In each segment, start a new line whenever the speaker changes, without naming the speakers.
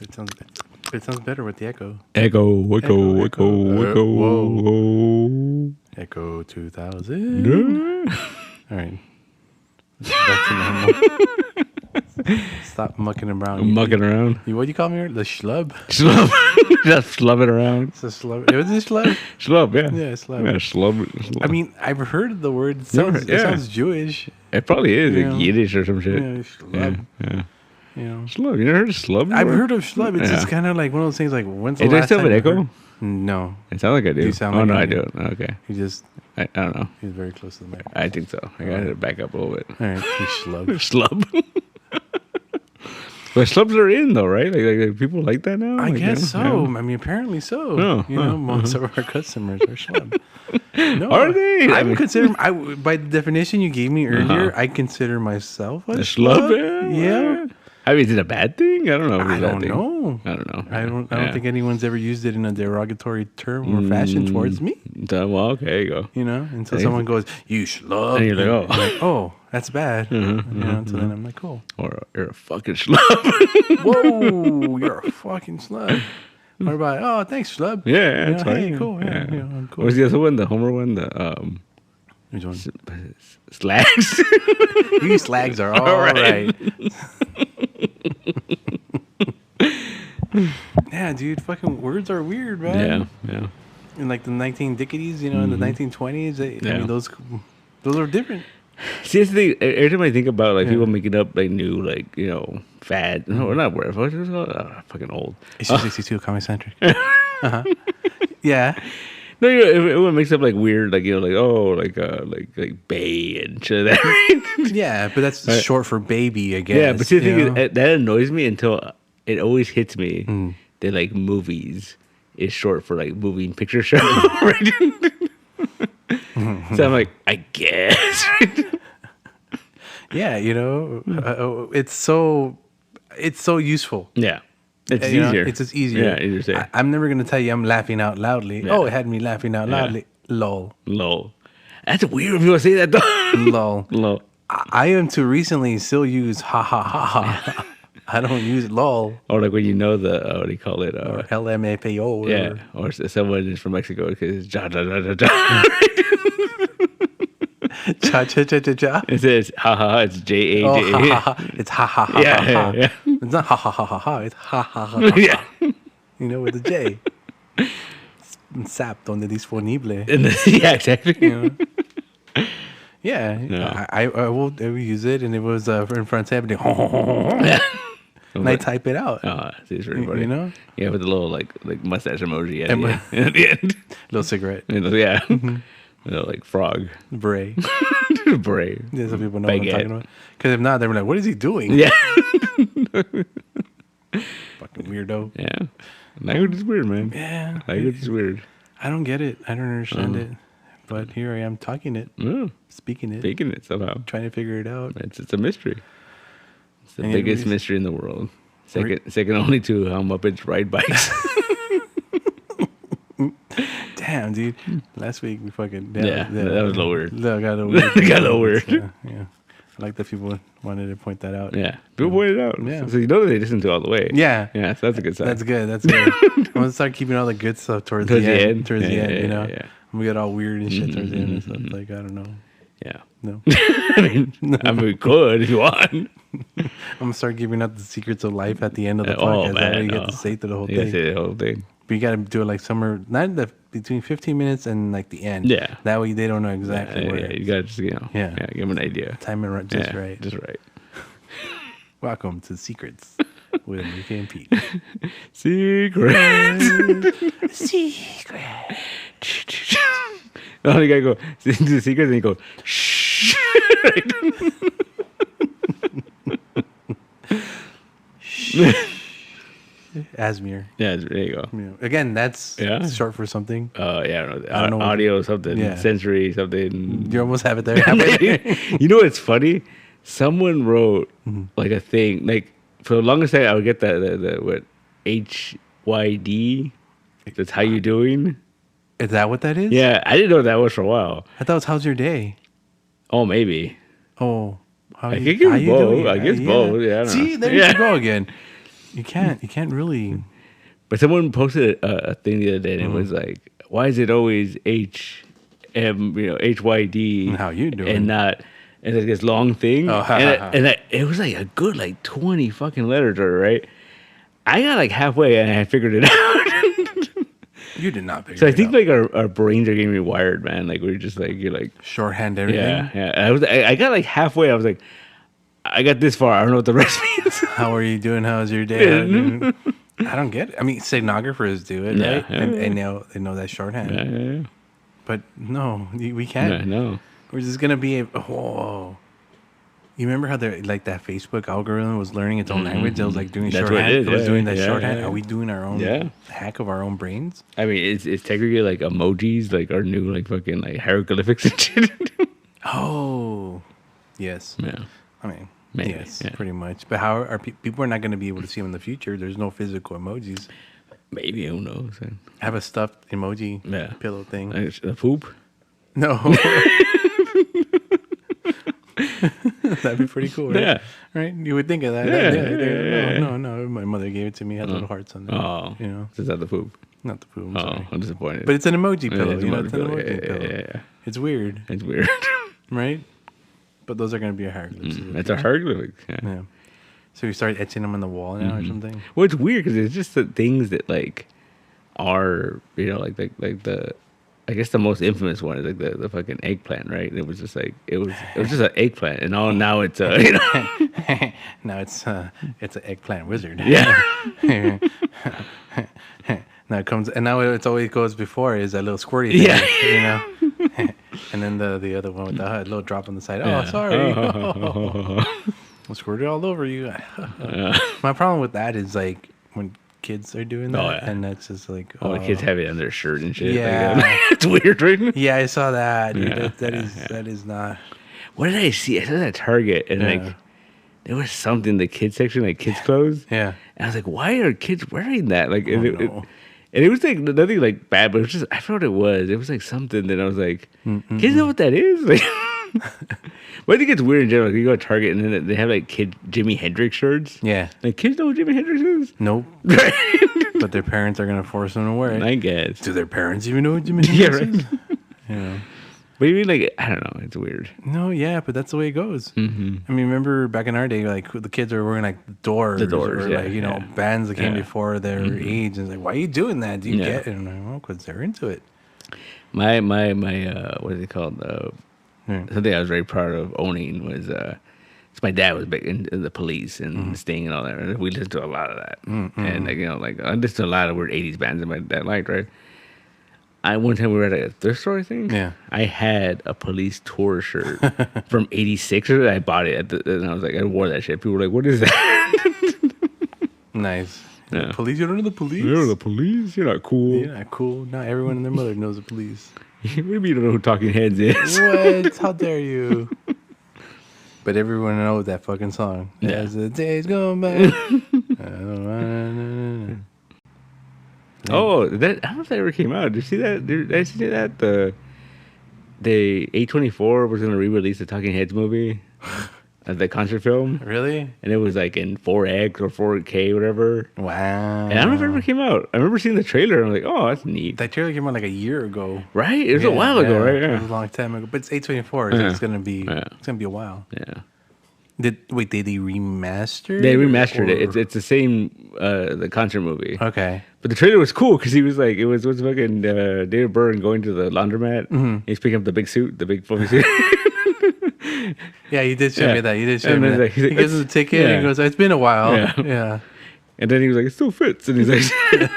It sounds better with the echo.
Echo.
Whoa. Echo 2000. All right. Back to normal. Stop mucking around.
Mucking around.
What do you call me? The schlub?
Schlub. Just schlubbing around.
It's a schlub. Was it schlub?
Schlub, yeah.
Yeah, schlub.
Yeah, schlub.
I mean, I've heard the word. It sounds Jewish.
It probably is like Yiddish or some shit.
Yeah, schlub.
Yeah.
You know.
Schlub. You never heard of schlub?
I've heard of schlub. It's just kind of like one of those things like, when's the
Does it
last
still have
time
an
you
echo?
heard? No.
It sounds like I do.
You sound like
no,
I
I
do.
don't. Okay.
He just,
I don't know.
he's very close to the mic.
I think so. I got to back up a little bit.
All right, he's schlub.
Schlub. But schlubs are in though, right? Like people like that now.
I
Like,
guess so.
yeah.
I mean, apparently so.
Oh,
Most of our customers are schlub. No,
Are they?
I would consider, by the definition you gave me earlier, I consider myself a
schlub?
Yeah.
I mean, is it a bad thing? I don't know.
I don't know.
I don't know.
I don't think anyone's ever used it in a derogatory term or fashion towards me.
Well, okay, there you go.
You know, until someone goes, "You schlub,"
And you're like, "Oh,
oh, that's bad." So then I'm like, "Cool."
Or you're a fucking schlub.
Whoa, you're a fucking schlub. What about? Oh, thanks, schlub.
Yeah, that's
Hey,
fine.
cool. Yeah, I'm cool.
What was the other one? The Homer one? The
Which one?
slags.
These slags are all right. Yeah, dude, fucking words are weird, man.
Yeah.
In like the 19-dickities, in the 1920s, I mean, those are different.
See, that's the thing. Every time I think about like people making up like new fad. No, we're not worth. What's it called? Fucking old.
Issue 62, ComiCentric. Yeah.
No, everyone makes up like weird, like like bay and shit like that.
Yeah, but that's short for baby, I guess.
Yeah, but see, the thing is, that annoys me until it always hits me that like movies is short for like moving picture show. Right? So I'm like, I guess.
Yeah, it's so useful.
Yeah. It's easier.
It's just easier.
Yeah, easier to say.
I'm never going to tell you I'm laughing out loudly.
Yeah.
Oh, it had me laughing out loudly. Lol.
Lol. That's weird when people say that though.
Lol.
Lol.
I until recently still use ha ha ha ha. I don't use lol.
Or like when the, what do you call it?
Or LMAPO.
Yeah. Or someone is from Mexico because it's ja ja ja ja ja.
Cha cha cha cha cha.
It says ha ha ha. It's JA.
Oh, ha ha ha. It's ha ha ha ha ha.
Yeah.
It's not ha ha ha ha ha. It's ha ha ha ha.
Yeah.
With a J. Sap donde disponible.
Yeah, exactly.
Yeah. I will use it, and it was in front of me. And I type it out.
Oh, it's really funny. Yeah, with the little like mustache emoji at the end.
Little cigarette.
Yeah. Like frog.
Bray.
Bray.
Yeah, some people know what I'm talking about. Because if not, they were like, what is he doing?
Yeah.
Fucking weirdo.
Yeah. Language is weird, man.
Yeah.
Language is weird.
I don't get it. I don't understand it. But here I am talking it. Speaking it.
Speaking it somehow.
Trying to figure it out.
It's a mystery. It's the biggest mystery in the world. Second only to how Muppets ride bikes.
Damn, dude. Last week we fucking...
That was a little weird.
That got a little weird.
It got a little weird.
Yeah. I like that people wanted to point that out.
Yeah. People pointed it out.
Yeah.
So they listen to all the way.
Yeah.
Yeah, so that's a good sign.
That's good. I'm going to start keeping all the good stuff towards the end. Towards the end,
Yeah.
We get all weird and shit towards the end and stuff. Like, I don't know.
Yeah.
No.
I mean, we could if you want.
I'm going to start giving out the secrets of life at the end of the
Oh,
podcast.
man.
That way you get to say through the whole
You
thing.
gotta say the whole thing.
But you got to do it like somewhere, between 15 minutes and like the end.
Yeah.
That way they don't know exactly where.
Yeah, you gotta just, give them an idea.
Time it right, just right.
Just right.
Welcome to Secrets with Enrique and Pete.
Secret.
Secret.
No, you gotta go into the secret and you go, shh.
Asmir.
Yeah, there you go.
Again, that's short for something.
I don't know. Audio something, sensory something.
You almost have it there.
You know what's funny? Someone wrote like a thing. Like for the longest time, I would get the what HYD. That's how you doing.
Is that what that is?
Yeah, I didn't know what that was for a while.
I thought it was how's your day?
Oh, maybe.
Oh,
I guess both. I guess both. Yeah. I don't
See,
know.
there you go again. You can't really.
But someone posted a thing the other day, and it was like, why is it always HYD?
How you doing?
And not, and like this long thing.
Oh,
it was like a good like 20 fucking letters, right? I got like halfway and I figured it out.
You did not figure
So I
it
think
out.
like our brains are getting rewired, man. Like we're just like, you're like,
Shorthand everything.
yeah. I got like halfway. I was like, I got this far. I don't know what the rest means.
How are you doing? How's your day? I don't get it. I mean, stenographers do it,
Yeah,
right?
yeah,
And
yeah.
they know that shorthand.
Yeah.
But no, we can't.
No.
We're just gonna be. Whoa. You remember how they're like that Facebook algorithm was learning its own language? It was like doing
That's
shorthand.
what it is,
It was
yeah,
doing that
yeah,
shorthand.
yeah.
Are we doing our own hack of our own brains?
I mean, it's technically like emojis, like our new like fucking like hieroglyphics and shit.
Oh, yes.
Yeah.
I mean,
Maybe,
yes,
yeah.
pretty much. But how are people are not going to be able to see them in the future? There's no physical emojis.
Maybe, who knows?
Have a stuffed emoji
Yeah.
pillow thing.
The poop?
No. That'd be pretty cool, right?
Yeah.
Right? You would think of that.
Yeah.
No. My mother gave it to me. Had little hearts on it.
Oh.
You know,
Is that the poop?
not the food. I'm
Oh,
sorry.
I'm disappointed.
But it's an emoji
Yeah,
pillow.
it's
You know,
an
it's an
emoji
emoji
pillow.
pillow.
Yeah.
It's weird,
It's weird.
right? But those are going to be our hieroglyphs.
It's a hieroglyphic. Yeah.
Yeah. So we start etching them on the wall now or something?
Well, it's weird because it's just the things that like are, you know, like the, I guess the most infamous one is like the fucking eggplant, right? It was just like it was just an eggplant, and all now it's you know.
Now it's an eggplant wizard.
Yeah.
Now it comes, and now it's always goes before is that little squirty thing,
Yeah.
you know. And then the other one with the little drop on the side. Oh,
Yeah.
sorry. I squirted all over you. My problem with that is like when kids are doing that,
Oh, yeah.
and that's just like,
Oh, the kids have it on their shirt and shit.
Yeah.
Like, it's weird, right?
Yeah, I saw that. Dude.
Yeah,
That is not.
What did I see? I saw that at Target, and
Yeah.
like there was something in the kids section, like kids clothes.
Yeah.
And I was like, why are kids wearing that? Like, and
no.
and it was like nothing like bad, but it was just I forgot what it was. It was like something that I was like, kids know what that is. Like, but I think it's weird in general. Like, you go to Target and then they have like kid Jimi Hendrix shirts.
Yeah.
Like kids know what Jimi Hendrix is.
Nope. But their parents are gonna force them to wear it.
I guess.
Do their parents even know what Jimmy
Yeah,
Hendrix
right.
is? Yeah.
But you mean like I don't know. It's weird.
No, yeah, but that's the way it goes.
Mm-hmm.
I mean, remember back in our day, like the kids were wearing like Doors,
The Doors,
or
yeah,
like, you know,
yeah.
bands that came
Yeah.
before their age, and it's like, why are you doing that? Do you
Yeah.
get it? And I'm like, well, because they're into it.
My what is it called? Something I was very proud of owning was so my dad was big in the Police and Sting and all that. And we listened to a lot of that, and like, you know, like I listened to a lot of weird '80s bands that my dad liked, right? One time we were at a thrift store thing.
Yeah.
I had a Police tour shirt from '86. I bought it and I was like, I wore that shit. People were like, "What is that?"
Nice.
Yeah.
Police? You don't know the police?
You're the Police. You're not cool.
You're not cool. Not everyone and their mother knows the police.
Maybe you don't know who Talking Heads is.
What? How dare you? But everyone knows that fucking song.
Yeah.
As the days go by.
Oh, that I don't know if that ever came out. Did you see that? Did I see that the A24 was going to re-release the Talking Heads movie, the concert film,
Really?
and it was like in 4X or 4K, whatever.
Wow.
And I don't know if it ever came out. I remember seeing the trailer. And I'm like, oh, that's neat,
That trailer came out like a year ago.
right? It was a while ago, right?
It
Yeah.
was a long time ago. But it's A24, so
Yeah.
it's gonna be
Yeah.
it's gonna be a while.
Yeah.
Did they remaster?
They remastered it.
or-
It's the same the concert movie.
Okay.
But the trailer was cool because he was like, it was what's fucking David Byrne going to the laundromat. He's picking up the big suit, the big fluffy suit.
Yeah, you did show
Yeah.
me that. You did show
And
me
then
that.
like, he's like,
He gives us a ticket and
yeah.
he goes, "It's been a while."
Yeah.
Yeah.
And then he was like, it still fits. And he's like,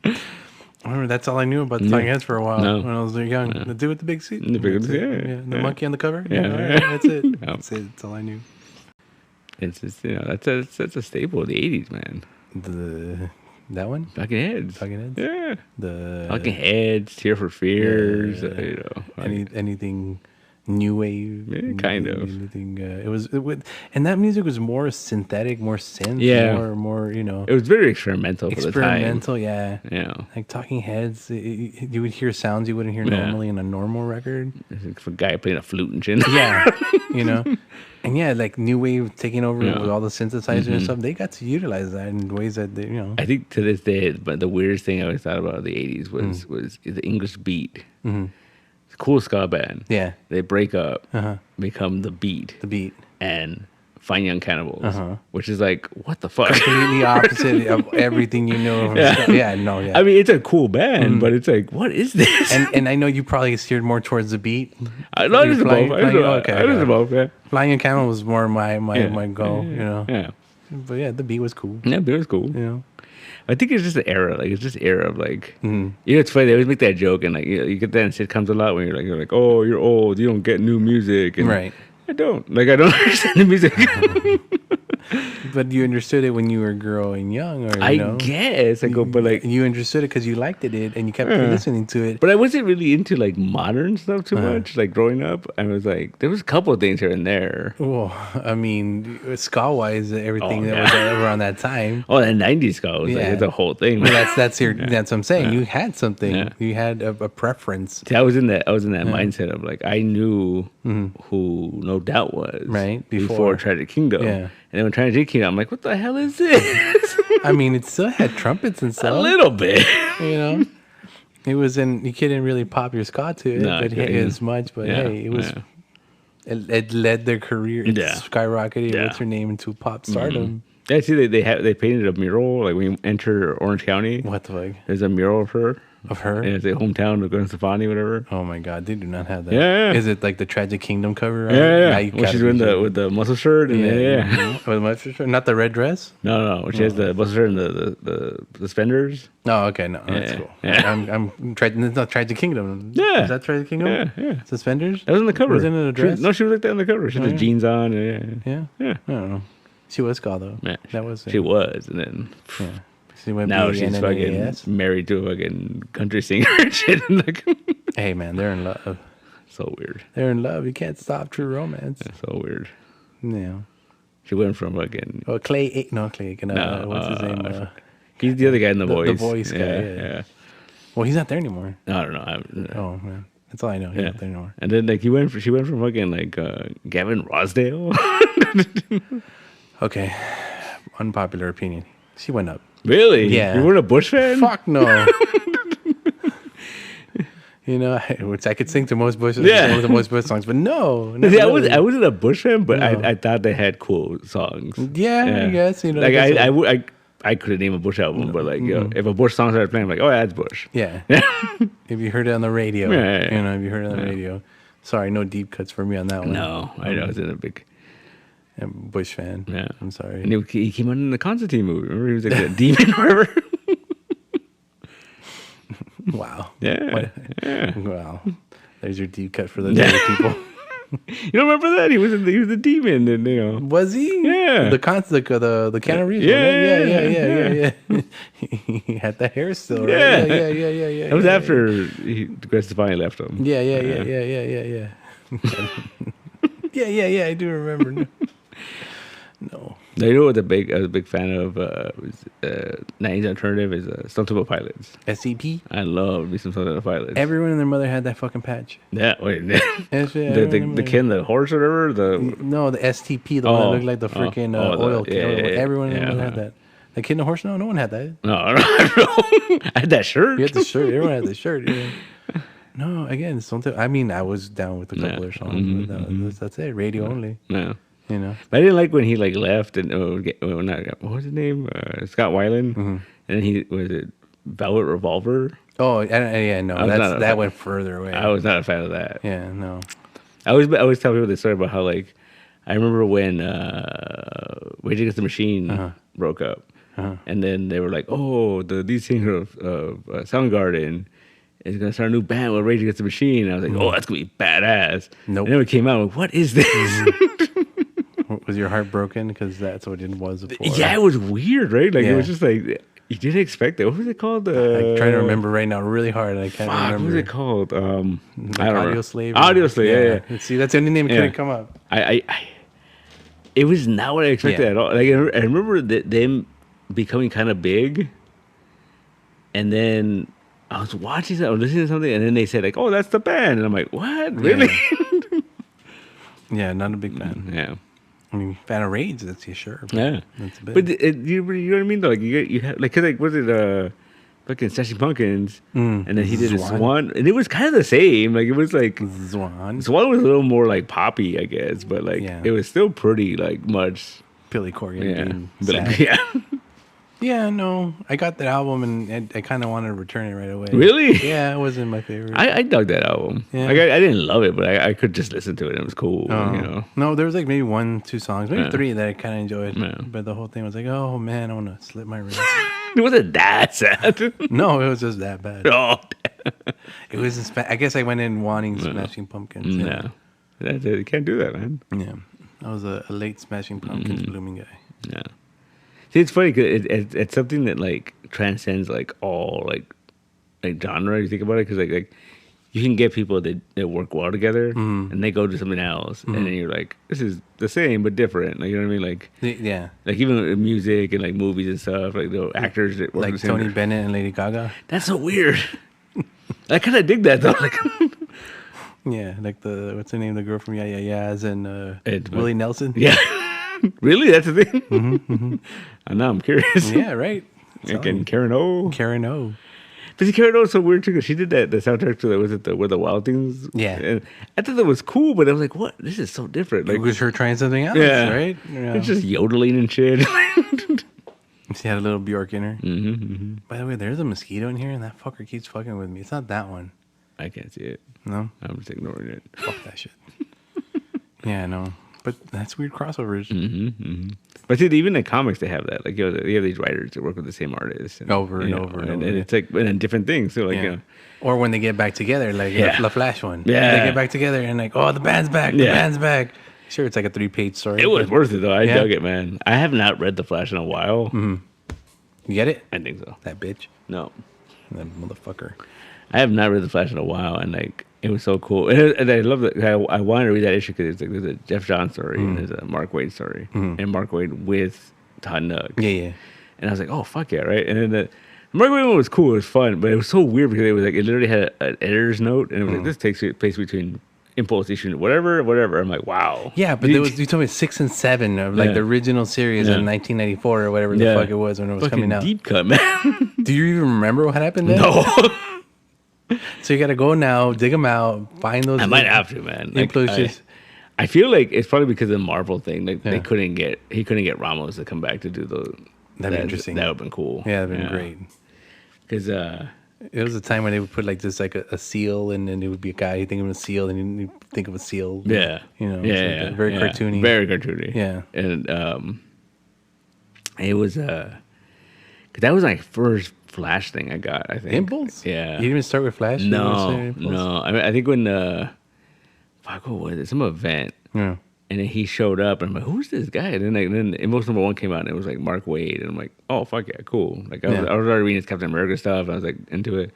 I remember that's all I knew about the Talking Heads for a while
No.
when I was young. The dude with the big suit.
The big
That's
one,
it.
yeah,
The
yeah.
monkey on the cover.
Yeah.
All right, that's it.
Yeah.
That's it. That's all I knew.
it's just, you know, that's a staple of the 80s, man.
That one?
Talking Heads.
Talking Heads?
Yeah.
The
Talking Heads, Tear for Fears, you know.
anything new wave.
Yeah, kind of.
Anything, and that music was more synthetic, more synth, more, you know.
It was very experimental for the time.
Experimental, yeah.
Yeah.
Like Talking Heads, you would hear sounds you wouldn't hear normally in a normal record.
If a guy playing a flute and shit.
Yeah, you know. And yeah, like new wave taking over with all the synthesizers and stuff, they got to utilize that in ways that they, you know.
I think to this day, but the weirdest thing I always thought about the 80s was the English beat. It's a cool ska band.
Yeah.
They break up, become the beat.
The beat.
And Fine Young Cannibals, which is like, what the fuck?
Completely opposite of everything you know.
Yeah.
Yeah.
I mean, it's a cool band, but it's like, what is this?
And I know you probably steered more towards the beat.
I just both. Yeah.
Flying in Camel was more my goal, you know.
Yeah.
But yeah, the beat was cool.
Yeah, the beat was cool.
You know.
I think it's just the era. Like, it's just era of like, you know, it's funny. They always make that joke, and like, you get that in sitcoms a lot when you're like, oh, you're old, you don't get new music, and
right.
I don't understand the music.
But you understood it when you were growing young, or
I guess I go, but like
you understood it because you liked it, and you kept listening to it.
But I wasn't really into like modern stuff too much. Like growing up, I was like, there was a couple of things here and there.
Well, I mean, ska wise, everything that was around that time.
Oh, that '90s ska was like the whole thing.
Well, that's what I'm saying. You had something. Yeah. You had a preference.
See, I was in that mindset of like I knew who No Doubt was before Tragic Kingdom. Yeah. And then when Tragic Kingdom, I'm like, what the hell is this?
I mean, it still had trumpets and stuff.
A little bit.
You know? It was you couldn't really pop your ska to it, as much. But hey, it was. It led their career. It skyrocketed. Yeah. What's her name into pop stardom?
Yeah, see, they painted a mural like when you enter Orange County.
What the fuck?
There's a mural of her.
Of her?
And it's a hometown of Gwen Stefani, whatever.
Oh my God, they do not have that.
Yeah.
Is it like the Tragic Kingdom cover?
Yeah. When she's with the muscle shirt and
with the muscle shirt, not the red dress.
No. When she has the muscle shirt and the suspenders.
Oh, okay, no, that's cool. Yeah. I'm trying. It's not Tragic Kingdom.
Yeah.
Is that Tragic Kingdom? Yeah. Suspenders.
That was in the cover.
Was it in a dress?
She was like that on the cover. She had the jeans on.
Yeah. I don't know. She was ska though.
Yeah.
That was.
She was, and then.
Yeah.
Now she's fucking married to a fucking country singer and shit.
Hey man, they're in love.
So weird.
They're in love. You can't stop true romance.
That's so weird.
Yeah.
She went from fucking.
Oh, Clay. What's his name?
He's the other guy in The Voice.
The Voice guy. Yeah. Well, he's not there anymore.
I don't know.
Oh man, that's all I know. He's not there anymore.
And then like she went from fucking like Gavin Rossdale.
Okay, unpopular opinion. She went up.
Really?
Yeah.
You weren't a Bush fan?
Fuck no. You know, which I could sing to most Bush, the most Bush songs, but no.
See, I wasn't a Bush fan, but I thought they had cool songs.
Yeah, I guess, you know.
Like I couldn't name a Bush album, but like, if a Bush song started playing, I'm like, oh, yeah, that's Bush.
Yeah. If you heard it on the radio, you know, if you heard it on the radio. Sorry, no deep cuts for me on that one.
No, I wasn't a big
Bush fan. Yeah. I'm sorry.
And he came out in the Constantine movie. Remember, he was like a demon or whatever.
Wow.
Yeah.
Wow. There's your deep cut for the other people.
You don't remember that? He was a demon, and you know.
Was he?
Yeah.
The Keanu Reeves. Yeah. He had that hair still, right? Yeah.
That was after Gwen Stefani left him.
Yeah. Yeah. I do remember. No.
You know what I was a big fan of was 90s alternative is Stone Temple Pilots.
SCP?
I love me some Stone Temple Pilots.
Everyone and their mother had that fucking patch.
Yeah, wait. the Ken, the horse or whatever?
No, the STP, the one that looked like the freaking oil can. Everyone in their mother had that. The Kid and the Horse? No one had that.
No. I had that shirt.
You had the shirt. Everyone had the shirt. Yeah. No, again, I mean, I was down with a couple of songs. But that's it. Radio only.
Yeah.
You know,
but I didn't like when he like left and what was his name? Scott Weiland, and then he was it Velvet Revolver.
Oh yeah, no, that went further away.
I was not a fan of that.
Yeah, no.
I always tell people this story about how like I remember when Rage Against the Machine broke up, and then they were like, oh, the lead singer of Soundgarden is gonna start a new band with Rage Against the Machine. And I was like, oh, that's gonna be badass.
Nope.
And then it came out, like, what is this?
Was your heart broken because that's what it was before?
Yeah, it was weird, right? Like it was just like You didn't expect it. What was it called?
I'm trying to remember right now really hard. I can't remember.
What was it called?
Like
I don't
Audio
know.
Slave.
Audio Slave, yeah.
See, that's the only name that couldn't come up.
It was not what I expected at all. Like I remember them becoming kind of big, and then I was watching something, I was listening to something, and then they said like, "Oh, that's the band," and I'm like, "What? Really?"
Yeah, not a big fan.
Yeah.
I mean, fan of Rage, that's sure.
Yeah.
That's a bit.
But you know what I mean though? Like you have like, cause like was it fucking Smashing Pumpkins, and then he did Swan, and it was kind of the same. Like it was like Swan was a little more like poppy, I guess, but like it was still pretty like much
Billy Corgan.
Yeah.
Yeah, no, I got that album and I kind of wanted to return it right away.
Really?
Yeah, it wasn't my favorite.
I dug that album. Yeah. Like I didn't love it, but I could just listen to it. It was cool. You know?
No, there was like maybe 1-2 songs, maybe 3 that I kind of enjoyed. Yeah. But the whole thing was like, oh man, I want to slit my wrist.
It wasn't that sad.
No, it was just that bad.
Oh,
it was. I guess I went in wanting Smashing Pumpkins.
Yeah, you can't do that, man.
Yeah, I was a late Smashing Pumpkins blooming guy.
Yeah. See, it's funny because it's something that like transcends like all like genre. You think about it, because like you can get people that work well together, and they go to something else, and then you're like, this is the same but different. Like you know what I mean? Like like even with music and like movies and stuff, like the actors that work
like Tony Bennett and Lady Gaga.
That's so weird. I kind of dig that though. Like,
yeah, like what's her name? The girl from Yeah Yeah Yeahs and Willie Nelson.
Yeah. Really? That's the thing? And now I'm curious.
Yeah, right.
And Karen O. But see, Karen O is so weird too, because she did the soundtrack to Where the Wild Things.
Yeah.
And I thought that was cool, but I was like, what? This is so different. Like,
it was her trying something else, right?
Yeah. It's just yodeling and shit.
She had a little Bjork in her. By the way, there's a mosquito in here, and that fucker keeps fucking with me. It's not that one.
I can't see it.
No?
I'm just ignoring it.
Fuck that shit. Yeah, no. But that's weird crossovers.
But see, even in comics, they have that. Like, you have these writers that work with the same artist. And,
over and over.
And it's like, and then different things. So, like, you know.
Or when they get back together, like the Flash one.
Yeah.
They get back together and like, oh, the band's back. The band's back. Sure, it's like a 3-page story.
It was worth it, though. I dug it, man. I have not read The Flash in a while.
You get it?
I think so.
That bitch?
No.
That motherfucker.
I have not read The Flash in a while, and like it was so cool. And I love that. I wanted to read that issue because there's a Jeff Johns story and there's a Mark Waid story, and Mark Waid with Todd Nook.
Yeah.
And I was like, oh fuck yeah, right. And then the Mark Waid one was cool. It was fun, but it was so weird because it was like it literally had an editor's note, and it was like this takes place between Impulse issue whatever. I'm like, wow.
Yeah, but there was, you told me 6 and 7 of like the original series in 1994 or whatever the fuck it was when it was
fucking
coming out.
Deep cut, man.
Do you even remember what happened then?
No.
So you got to go now, dig them out, find those.
I might have to, man. Like, I feel like it's probably because of the Marvel thing. Like he couldn't get Ramos to come back to do those.
That'd be interesting.
That would have been cool.
Yeah, that'd been great.
Because
it was a time when they would put like just like a seal, and then it would be a guy. You think of a seal, and you think of a seal.
Yeah,
you know.
Yeah,
very cartoony.
Very cartoony.
Yeah,
and it was because that was my first Flash thing I got. I think
Impulse.
Yeah,
you didn't even start with Flash.
No. I mean, I think when what was it? Some event.
Yeah.
And then he showed up, and I'm like, "Who's this guy?" And then Impulse #1 came out, and it was like Mark Waid, and I'm like, "Oh fuck yeah, cool!" Like I was already reading his Captain America stuff, and I was like into it.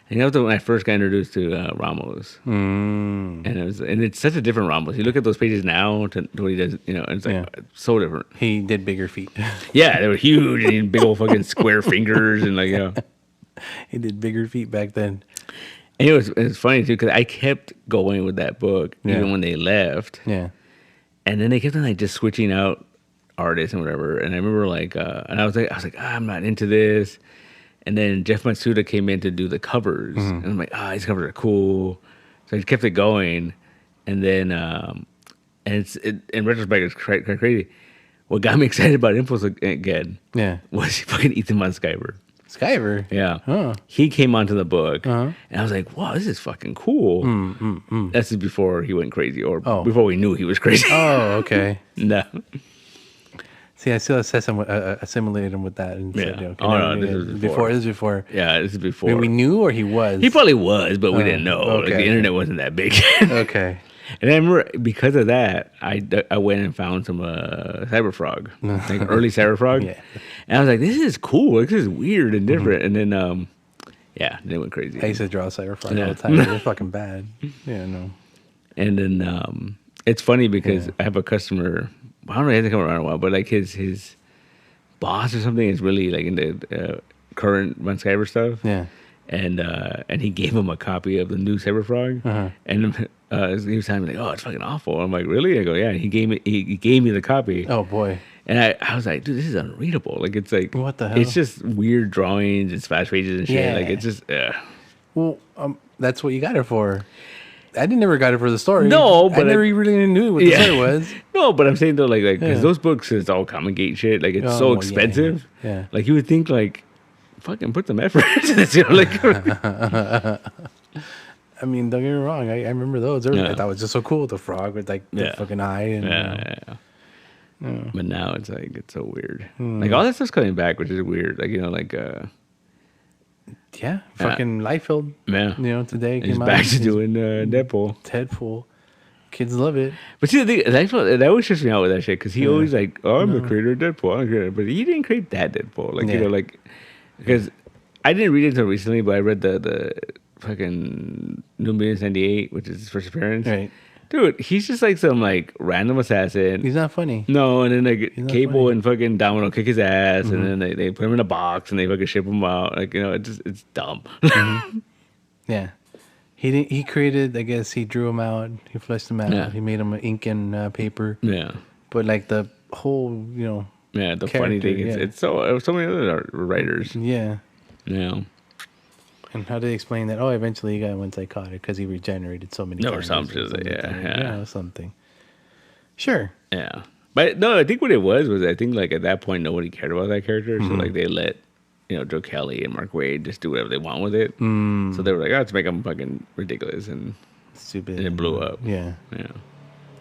And that was when I first got introduced to Ramos, and it's such a different Ramos. You look at those pages now to what he does, and it's like so different.
He did bigger feet.
Yeah, they were huge, and he had big old fucking square fingers, and like
he did bigger feet back then.
And it was funny too because I kept going with that book even when they left.
Yeah.
And then they kept on like just switching out artists and whatever. And I remember like, and I was like, I'm not into this. And then Jeff Matsuda came in to do the covers, and I'm like, these covers are cool. So I just kept it going. And then, in retrospect, it's quite crazy. What got me excited about Impulse again, was fucking Ethan Von Sciver.
Sciver?
Yeah.
Huh.
He came onto the book, and I was like, wow, this is fucking cool. That's before he went crazy, or before we knew he was crazy.
Oh, okay.
No.
See, I still assimilated him with that. And said, okay,
no, this is before.
This is before.
Yeah, this is before.
I mean, we knew, or he was?
He probably was, but we didn't know. Okay. Like, the internet wasn't that big.
Okay.
And I remember because of that, I went and found some cyber frog, like early cyber frog. Yeah. And I was like, this is cool. Like, this is weird and different. And then, yeah, they went crazy.
I used to draw cyber frog all the time. They're fucking bad. Yeah, no.
And then it's funny because I have a customer. I don't know, he hasn't come around in a while, but like his boss or something is really like into current run cyber stuff.
Yeah.
And he gave him a copy of the new Cyberfrog, and he was telling me like, "Oh, it's fucking awful." I'm like, "Really?" I go, "Yeah." He gave me the copy.
Oh boy!
And I was like, "Dude, this is unreadable. Like, it's like
what the hell?
It's just weird drawings and splash pages and shit. Yeah. Like, it's just."
Well, that's what you got it for. I never got it for the story.
No, but
I never really knew what the story was.
No, but I'm saying though, like, because those books is all Common Gate shit. Like, it's so expensive.
Yeah.
Like, you would think like. Fucking put some effort into this, you know, like.
I mean, don't get me wrong. I remember those. I thought it was just so cool. The frog with like the fucking eye. And,
But now it's like it's so weird. Like all that stuff's coming back, which is weird. Like like.
Fucking Liefeld.
Yeah.
You know, today
came out. He's back to doing Deadpool.
Deadpool. Kids love it.
But see, the thing, Liefeld, that always stresses me out with that shit because he always like, oh, I'm the creator of Deadpool. But he didn't create that Deadpool. Like you know, like. Because I didn't read it until recently, but I read the fucking New Mutants 98, which is his first appearance.
Right.
Dude, he's just like some like random assassin.
He's not funny.
No, and then like Cable and fucking Domino kick his ass, and then they put him in a box and they fucking ship him out. Like, you know, it's dumb.
Yeah. He created, I guess he drew him out, he fleshed him out, he made him ink and paper.
Yeah.
But like the whole, you know,
the funny thing is, it's so many other writers.
Yeah.
Yeah.
And how do they explain that? Oh, eventually he got one psychotic because he regenerated so many times.
Or something. Yeah,
something. Sure.
Yeah. But no, I think what it was I think like at that point nobody cared about that character. So like they let, you know, Joe Kelly and Mark Waid just do whatever they want with it. So they were like, oh, let's make him fucking ridiculous and
stupid.
And it blew up.
Yeah.
Yeah.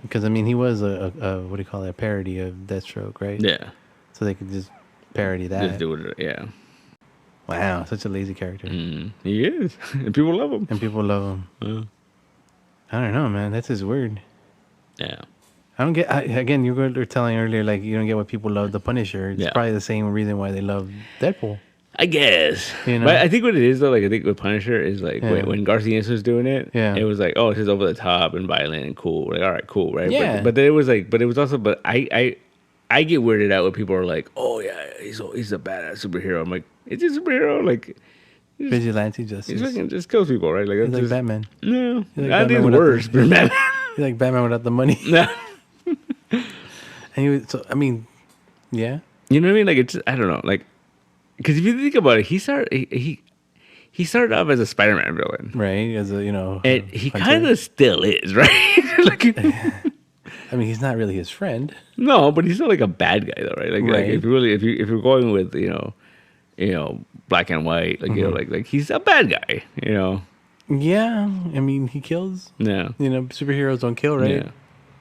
Because I mean he was a what do you call it, a parody of Deathstroke, right?
Yeah.
So they could just parody that.
Just do it, yeah.
Wow, such a lazy character.
He is. And people love him.
I don't know, man. That's just weird.
Yeah.
I don't get... again, you were telling earlier, like, you don't get why people love The Punisher. It's probably the same reason why they love Deadpool.
I guess. You know? But I think what it is, though, like, I think with Punisher is, like, when Garcinis was doing it, it was like, oh, it's just over the top and violent and cool. Like, all right, cool, right?
Yeah.
But then it was like... But it was also... But I get weirded out when people are like, "Oh yeah, he's a badass superhero." I'm like, "Is he a superhero?" Like,
vigilante justice.
He fucking just kills people, right? Like,
he's like Batman.
No, I think it's worse. But Batman.
He's like Batman without the money.
No.
And he was, so I mean, yeah.
You know what I mean? Like, it's I don't know, like, because if you think about it, he started off as a Spider-Man villain,
right? As a
and he kind of still is, right? Like.
I mean, he's not really his friend.
No, but he's still like a bad guy, though, right? Like, like if you're going with black and white, like you know, like he's a bad guy, you know.
Yeah, I mean, he kills.
Yeah,
superheroes don't kill, right?
Yeah,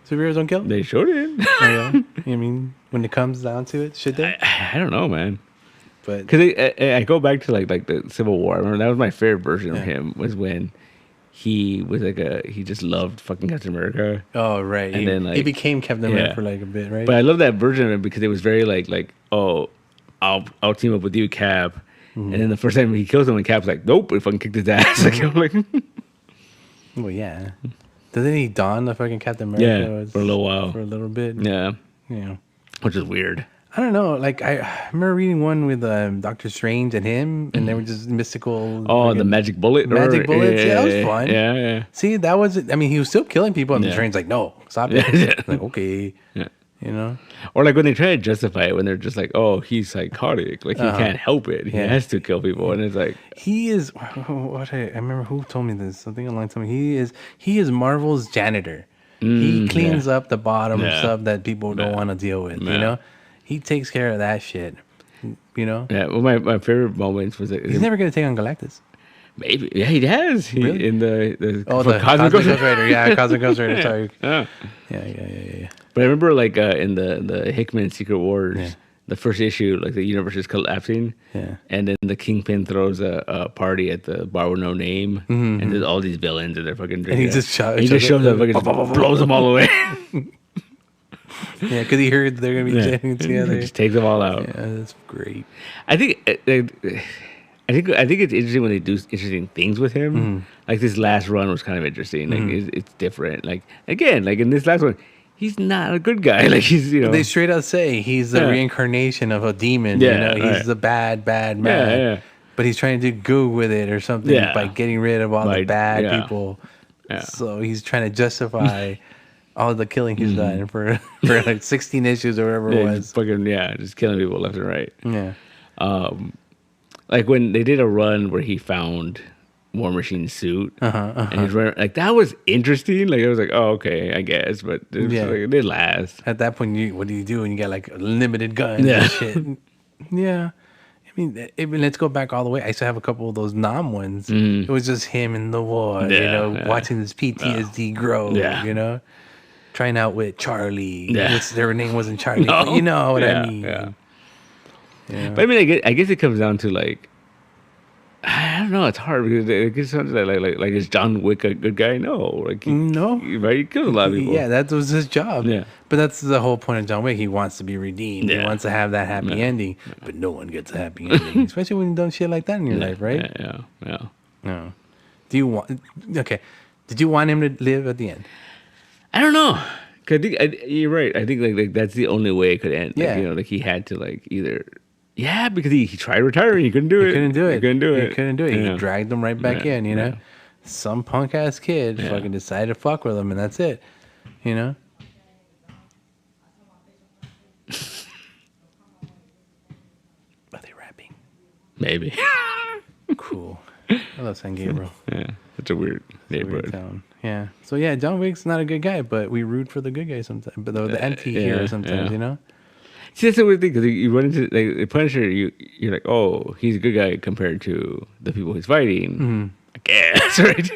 superheroes don't kill.
They sure did.
Yeah, I mean, when it comes down to it, should they?
I don't know, man.
But
because I go back to like the Civil War. I remember that was my favorite version of him was when. He was like he just loved fucking Captain America.
Oh, right. And then like, he became Captain America for like a bit, right?
But I love that version of it because it was very like oh, I'll team up with you, Cap. And then the first time he kills him, and Cap's like, nope, he fucking kicked his ass. Like, I'm like,
well, yeah. Doesn't he don the fucking Captain America?
Yeah, for a little while.
For a little bit.
Yeah.
Yeah.
Which is weird.
I don't know. Like I remember reading one with Doctor Strange and him, and they were just mystical.
Oh, the magic bullet.
Magic bullets. Yeah, that was fun.
Yeah.
See, that was. I mean, he was still killing people, and the Strange's like, "No, stop it." Like, okay.
Yeah.
You know.
Or like when they try to justify it, when they're just like, "Oh, he's psychotic. Like he can't help it. He has to kill people," and it's like
he is. What I remember who told me this. Something online told me he is Marvel's janitor. He cleans up the bottom stuff that people don't want to deal with. You know. He takes care of that shit, you know?
Yeah, well, my favorite moments was...
He's never going to take on Galactus.
Maybe. Yeah, he has.
Really?
In the
Cosmic Ghost Rider. Yeah, Cosmic Ghost Rider. Sorry.
Yeah.
Yeah.
But I remember, like, in the Hickman Secret Wars, the first issue, like the universe is collapsing.
Yeah.
And then the Kingpin throws a party at the bar with no name, and there's all these villains and they're fucking drinking.
And he just
shows up, fucking blows them all away.
Yeah, because he heard they're gonna be jamming together.
He just takes them all out.
Yeah, that's great.
I think it's interesting when they do interesting things with him. Like this last run was kind of interesting. Like it's different. Like again, like in this last one, he's not a good guy. Like he's
They straight out say he's the reincarnation of a demon.
Yeah,
he's the bad man.
Yeah.
But he's trying to do good with it or something by getting rid of all the bad people. Yeah. So he's trying to justify all the killing he's done for like 16 issues or whatever it was.
Just killing people left and right.
Yeah.
Like when they did a run where he found War Machine's suit, and he's wearing, like that was interesting. Like I was like, oh okay, I guess, but it didn't last.
At that point, what do you do when you got like a limited gun and shit? Yeah. I mean, let's go back all the way. I used to have a couple of those Nam ones. It was just him in the war, watching his PTSD grow, trying out with Charlie. Which their name wasn't Charlie, but you know what I mean. Yeah.
But I mean, I guess it comes down to like, I don't know. It's hard because it gets something like is John Wick a good guy? No, like
no,
right? He kills a lot of people.
Yeah, that was his job. Yeah, but that's the whole point of John Wick. He wants to be redeemed. He wants to have that happy ending. But no one gets a happy ending, especially when you don't shit like that in your life, right?
Yeah.
No. Do you want? Okay. Did you want him to live at the end?
I don't know. Cause you're right. I think like that's the only way it could end.
Yeah.
Like, like he had to like either. Yeah, because he tried retiring. He couldn't do it. He couldn't do it.
He dragged them right back in,
Yeah.
Some punk ass kid fucking decided to fuck with him, and that's it. Are they rapping?
Maybe.
Cool. I love San Gabriel.
Yeah, it's a weird neighborhood.
Town. Yeah. So yeah, John Wick's not a good guy, but we root for the good guy sometimes. But the anti-hero sometimes,
See, that's the weird thing because you run into like the Punisher. You're like, oh, he's a good guy compared to the people he's fighting. I guess, right?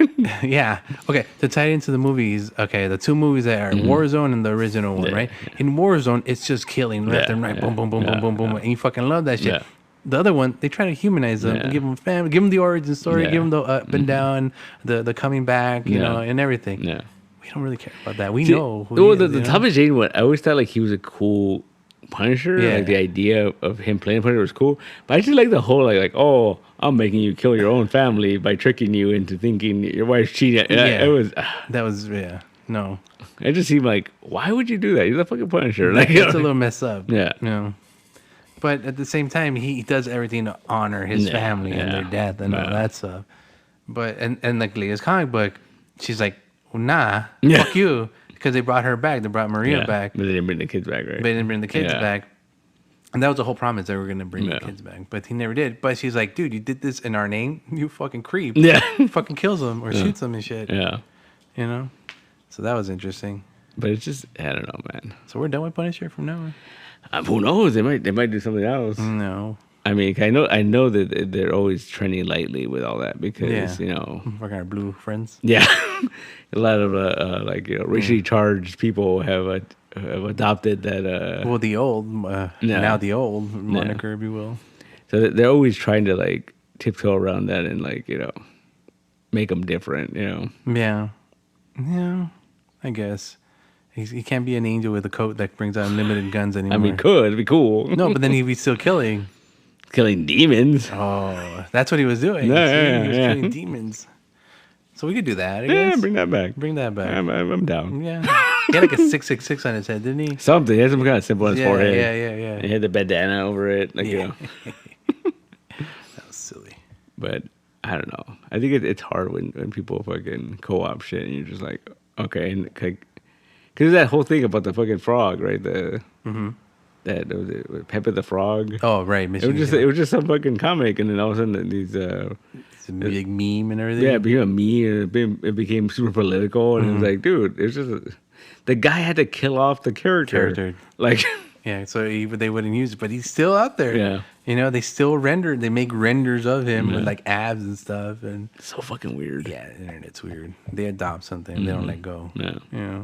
Yeah. Okay. To tie it into the movies, the two movies that are Warzone and the original one, right? In Warzone, it's just killing left and right, boom, boom, boom, boom, boom, boom, and you fucking love that shit. Yeah. The other one, they try to humanize them, give them family, give them the origin story, give them the up and down, the coming back, you know, and everything. Yeah. We don't really care about that. We know.
The Thomas Jane one, I always thought like he was a cool Punisher. Like the idea of him playing Punisher was cool, but I just like the whole like oh, I'm making you kill your own family by tricking you into thinking your wife's cheating. That was
no.
It just seemed like, why would you do that? You're the fucking Punisher.
Like it's a little messed up.
Yeah.
But at the same time, he does everything to honor his family and their death and all that stuff. But and like Leah's comic book, she's like, well, nah, fuck you. Because they brought her back. They brought Maria back.
But they didn't bring the kids back, right?
But they didn't bring the kids back. And that was the whole promise. They were going to bring the kids back. But he never did. But she's like, dude, you did this in our name? You fucking creep. Yeah. Fucking kills them or shoots them and shit. Yeah. So that was interesting.
But it's just, I don't know, man.
So we're done with Punisher from now on?
Who knows? They might do something else.
No.
I mean, I know that they're always trending lightly with all that because
fucking our blue friends.
Yeah, a lot of racially charged people have adopted that.
Well, the old now the old moniker, if you will.
So they're always trying to like tiptoe around that and like make them different.
Yeah, I guess. He can't be an angel with a coat that brings out unlimited guns anymore.
I mean, it'd be cool.
No, but then he'd be still killing.
Killing demons.
Oh, that's what he was doing. He was killing demons. So we could do that, I guess.
Bring that back. I'm down.
Yeah. He had like a 666 on his head, didn't he?
Something. He had some kind of symbol on his forehead.
Yeah.
He had the bandana over it. Like,
That was silly.
But I don't know. I think it's hard when people fucking co-op shit and you're just like, okay. Because that whole thing about the fucking frog, right? That was it, Pepper the Frog.
Oh, right.
It was just some fucking comic, and then all of a sudden these
it's a big meme and everything.
Yeah, it became a meme, and it became super political, and it was like, dude, it was just the guy had to kill off the character. Like,
yeah, so they wouldn't use it, but he's still out there. Yeah, they still they make renders of him with like abs and stuff, and
so fucking weird.
Yeah, the internet's weird. They adopt something, they don't let go. Yeah,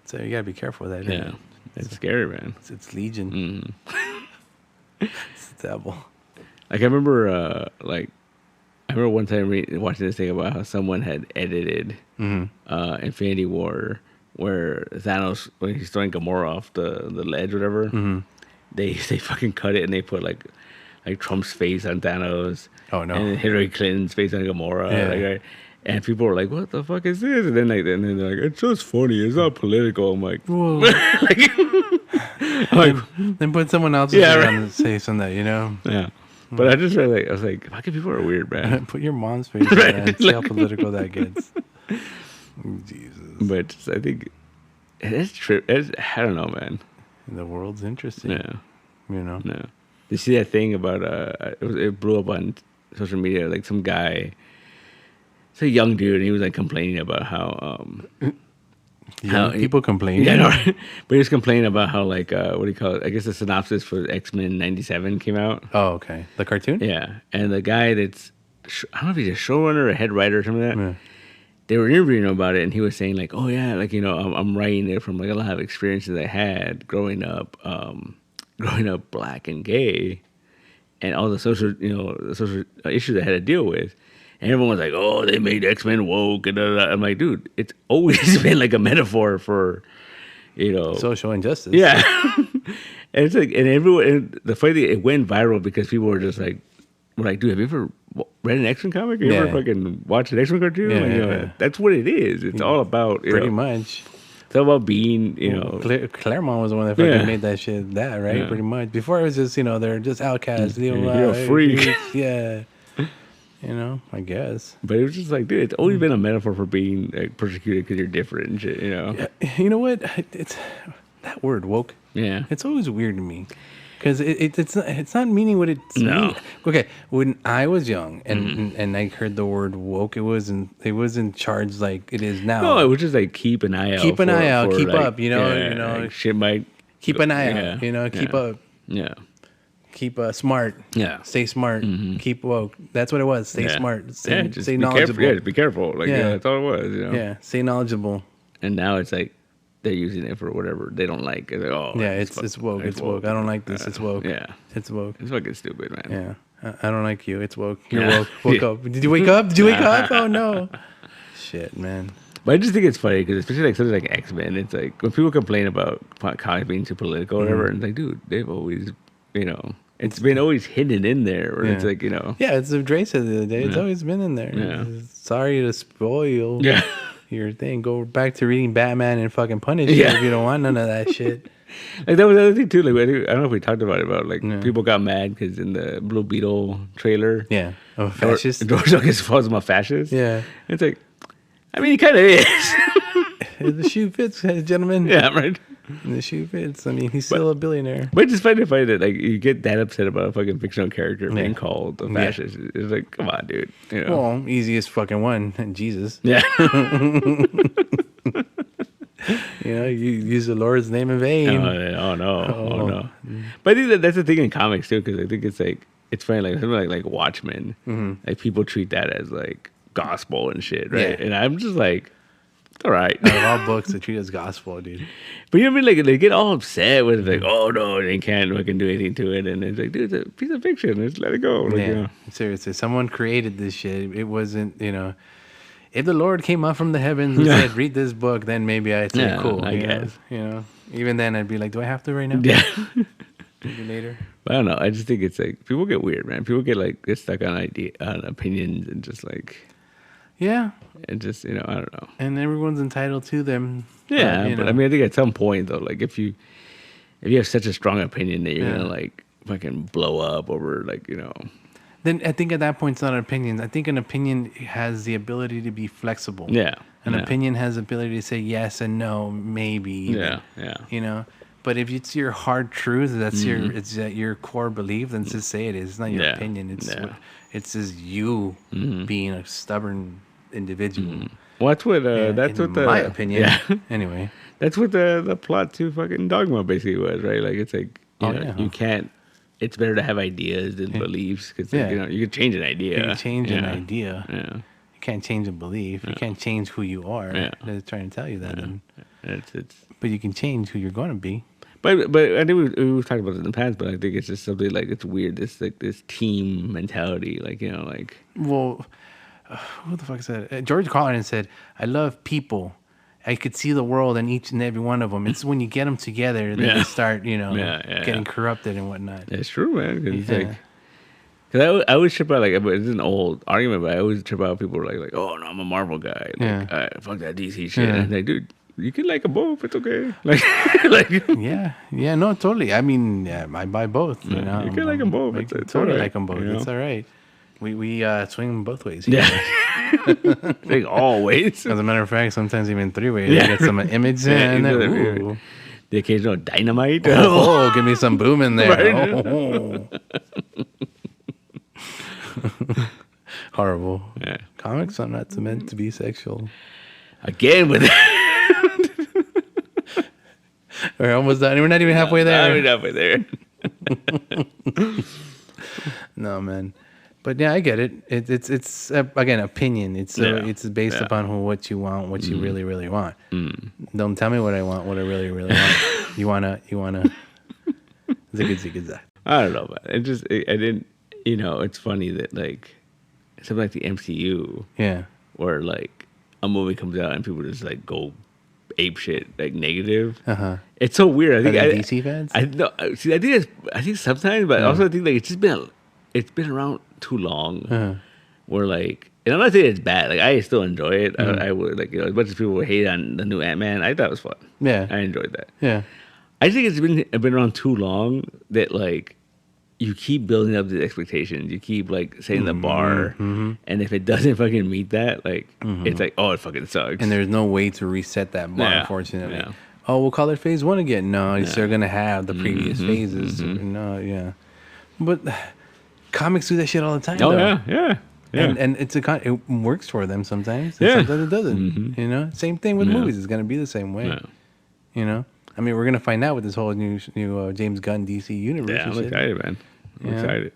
so you gotta be careful with that.
Yeah. It's scary, man.
It's legion. It's the devil.
Like I remember, one time watching this thing about how someone had edited Infinity War, where Thanos, when he's throwing Gamora off the ledge, or whatever, they fucking cut it and they put like Trump's face on Thanos.
Oh no!
And Hillary Clinton's face on Gamora.
Yeah.
Like, and people were like, "What the fuck is this?" And then they're like, "It's just funny. It's not political." I'm like,
whoa.
like,
then put someone else's face on that, you know?
Yeah. But I just really, I was like, fucking people are weird, man.
Put your mom's face on that and see how political that gets. Jesus.
But just, I think it's true. I don't know, man.
The world's interesting.
Yeah.
You know?
No. Did you see that thing about, it blew up on social media, like some guy, it's a young dude, and he was like complaining about how,
people complain.
Yeah, no, but he was complaining about how, like, what do you call it? I guess the synopsis for X-Men 97 came out.
Oh, okay. The cartoon?
Yeah. And the guy that's, I don't know if he's a showrunner or a head writer or something like that. Yeah. They were interviewing him about it, and he was saying, like, oh, yeah, like, you know, I'm writing it from, like, a lot of experiences I had growing up black and gay, and all the social issues I had to deal with. And everyone was like, oh, they made X-Men woke. And I'm like, dude, it's always been like a metaphor for, you know.
social injustice.
Yeah. And it's like, and the funny thing, it went viral because people were just like, dude, have you ever read an X-Men comic? Have you ever fucking watched an X-Men cartoon?
Yeah,
like, you know, that's what it is. It's all about,
pretty much.
It's all about being, you know.
Claremont was the one that fucking made that shit right? Yeah. Pretty much. Before it was just, you know, they're just outcasts.
You're a freak.
Yeah. You know, I guess.
But it was just like, dude, it's always been a metaphor for being like, persecuted because you're different and shit, you know?
Yeah. You know what? It's that word, woke.
Yeah.
It's always weird to me. Because it's not meaning what it's meaning. Okay, when I was young and I heard the word woke, it wasn't charged like it is now.
No, it was just like keep an eye out.
Keep an eye out. Keep
like,
up. You know.
Like shit might.
Keep an eye out. You know. Keep up.
Yeah.
Keep smart.
Yeah.
Stay smart. Keep woke. That's what it was. Stay smart. Stay knowledgeable.
Just be careful. Like that's all it was. You know.
Yeah. Stay knowledgeable.
And now it's like they're using it for whatever they don't like. It's like, oh,
yeah, it's woke. It's woke. I don't like this. It's woke.
Yeah.
It's woke.
It's fucking stupid, man.
Yeah. I don't like you. It's woke. You're woke. Woke up. Did you wake up? Did you wake up? Oh no. Shit, man.
But I just think it's funny because especially like something like X-Men, it's like when people complain about comics being too political or whatever, and it's like, dude, they've always, you know, it's been always hidden in there. Or it's like, you know.
Yeah, it's what Dre said the other day. It's always been in there.
Yeah.
Sorry to spoil your thing. Go back to reading Batman and fucking Punisher if you don't want none of that shit.
Like that was the other thing too. Like I don't know if we talked about it, like people got mad because in the Blue Beetle trailer,
fascist.
George Lucas calls him a fascist.
Yeah,
it's like, I mean, he kind of is.
The shoe fits, gentlemen.
Yeah, right.
The shoe fits. I mean, he's still a billionaire.
But it's just funny that like you get that upset about a fucking fictional character being called a fascist. It's like, come on, dude. You know?
Well, easiest fucking one, Jesus.
Yeah.
You know, you use the Lord's name in vain.
Oh no. But I think that's the thing in comics too, because I think it's like it's funny, like something like Watchmen. Like people treat that as like gospel and shit, right? And I'm just like, all right.
Out of all books, they treat it as gospel, dude.
But you know what I mean? Like they get all upset with like, oh no, they can't fucking do anything to it, and it's like, dude, it's a piece of fiction. Just let it go. Like, you know.
Seriously, someone created this shit. It wasn't, you know. If the Lord came up from the heavens and said, read this book, then maybe I'd say, cool. I guess. You know, even then I'd be like, do I have to right now?
Yeah.
Maybe later.
But I don't know. I just think it's like, people get weird, man. People get stuck on opinions and just like.
Yeah.
And just, you know, I don't know.
And everyone's entitled to them.
Yeah. But I mean, I think at some point though, like if you have such a strong opinion that you're going to like fucking blow up over like, you know.
Then I think at that point it's not an opinion. I think an opinion has the ability to be flexible.
Yeah.
An opinion has the ability to say yes and no, maybe. Even, you know, but if it's your hard truth, that's your core belief, then just say it is. It's not your opinion. It's just you being a stubborn individual.
Well, that's what my
opinion. Yeah. Anyway,
that's what the plot to fucking Dogma basically was, right? Like it's like you can't. It's better to have ideas than beliefs because you know you can change an idea.
You can change an idea.
Yeah.
You can't change a belief. You can't change who you are. They're trying to tell you that.
It's
but you can change who you're going to be.
But I think we've talked about it in the past. But I think it's just something like it's weird. This like this team mentality, like like.
Well, who the fuck said it? George Carlin said, "I love people. I could see the world in each and every one of them. It's when you get them together that they start, getting corrupted and whatnot."
It's true, man. Because I always trip out, like, it's an old argument, but I always trip out people like, oh, no, I'm a Marvel guy. Like, fuck that DC shit. And like, dude, you can like them both. It's okay. Like,
yeah, no, totally. I mean, I buy both, you know.
You can like them both.
It's totally right, like them both. It's all right. We swing them both ways.
Yeah. Like, always.
As a matter of fact, sometimes even three ways. You get some image and then, ooh.
The occasional dynamite.
Oh, give me some boom in there. Right. Oh. Horrible. Yeah. Comics are not meant to be sexual.
Again with that.
We're almost done. We're not even halfway there.
Not even halfway there.
No, man. But yeah, I get it. It's again opinion. It's based upon what you want, what you really, really want. Don't tell me what I want, what I really, really want. You wanna zig.
I don't know, man. I didn't. It's funny that like something like the MCU, where like a movie comes out and people just like go ape shit, like negative. It's so weird. I think
DC fans.
I think sometimes, but also I think like it's been around too long. Where like, and I'm not saying it's bad. Like I still enjoy it. I would like as much as people would hate on the new Ant-Man. I thought it was fun.
Yeah,
I enjoyed that.
Yeah,
I think it's been around too long that like. You keep building up the expectations. You keep like setting the bar, and if it doesn't fucking meet that, like it's like, oh, it fucking sucks.
And there's no way to reset that bar, unfortunately. Yeah. Oh, we'll call it phase 1 again. No, you're still gonna have the previous phases. No, but comics do that shit all the time.
Oh
though.
Yeah.
And it works for them sometimes. And sometimes it doesn't. Same thing with movies. It's gonna be the same way. I mean, we're gonna find out with this whole new James Gunn DC universe.
Yeah, I'm excited, man. I'm excited.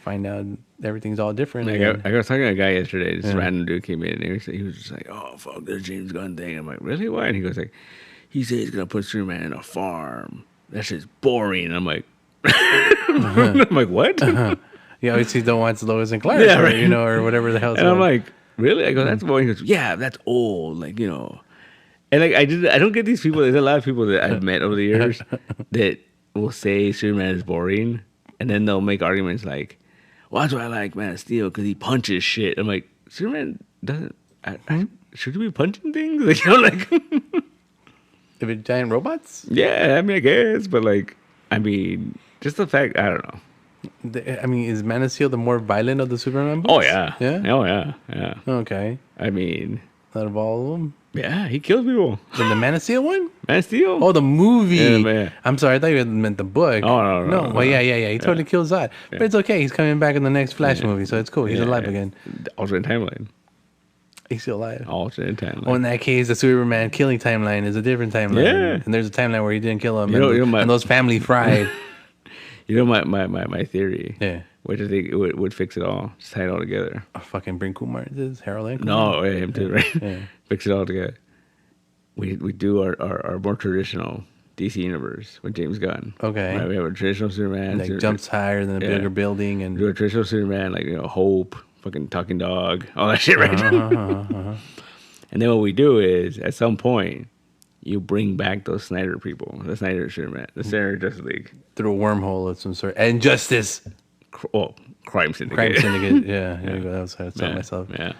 Find out everything's all different.
I was talking to a guy yesterday. This random dude came in and he was just like, "Oh fuck, this James Gunn thing." I'm like, "Really? Why?" And he goes like, "He said he's gonna put Superman in a farm. That shit's boring." And I'm like, "What?"
You obviously don't watch Lois and Clark, or whatever the hell.
And I'm like, "Really?" I go, "That's boring." He goes, "Yeah, that's old. Like, And like I don't get these people. There's a lot of people that I've met over the years that will say Superman is boring, and then they'll make arguments like, "Well, that's why I like Man of Steel because he punches shit." I'm like, Superman doesn't. Should he be punching things? Like,
if it's giant robots?
Yeah, I mean, I guess, but like, just the fact, I don't know.
Is Man of Steel the more violent of the Superman books?
Oh yeah,
yeah,
oh yeah.
Okay.
Out
of all of them.
Yeah, he kills people.
In the Man of Steel one?
Man of Steel?
Oh, the movie.
Yeah.
I'm sorry, I thought you meant the book.
Oh, no.
Well, yeah. He totally kills that. Yeah. But it's okay. He's coming back in the next Flash movie, so it's cool. He's alive again.
Alternate timeline.
He's still alive.
Alternate timeline.
Oh, in that case, the Superman killing timeline is a different timeline.
Yeah.
And there's a timeline where he didn't kill him, and those family fried.
My theory.
Yeah.
Which I think would fix it all. Just tie it all together.
Fucking bring Kumar into this? Harold and Kumar?
No, him too, right? Yeah. Fix it all together. We do our more traditional DC universe with James Gunn.
Okay.
Right? We have a traditional Superman.
Like jumps higher than a bigger building. And
we do a traditional Superman, like, Hope, fucking talking dog, all that shit, right? And then what we do is, at some point, you bring back those Snyder people, the Snyder Superman, the Snyder Justice League.
Through a wormhole of some sort. And Justice.
Crime Syndicate.
Crime Syndicate, yeah. Here we go. That's how I saw myself.
Yeah.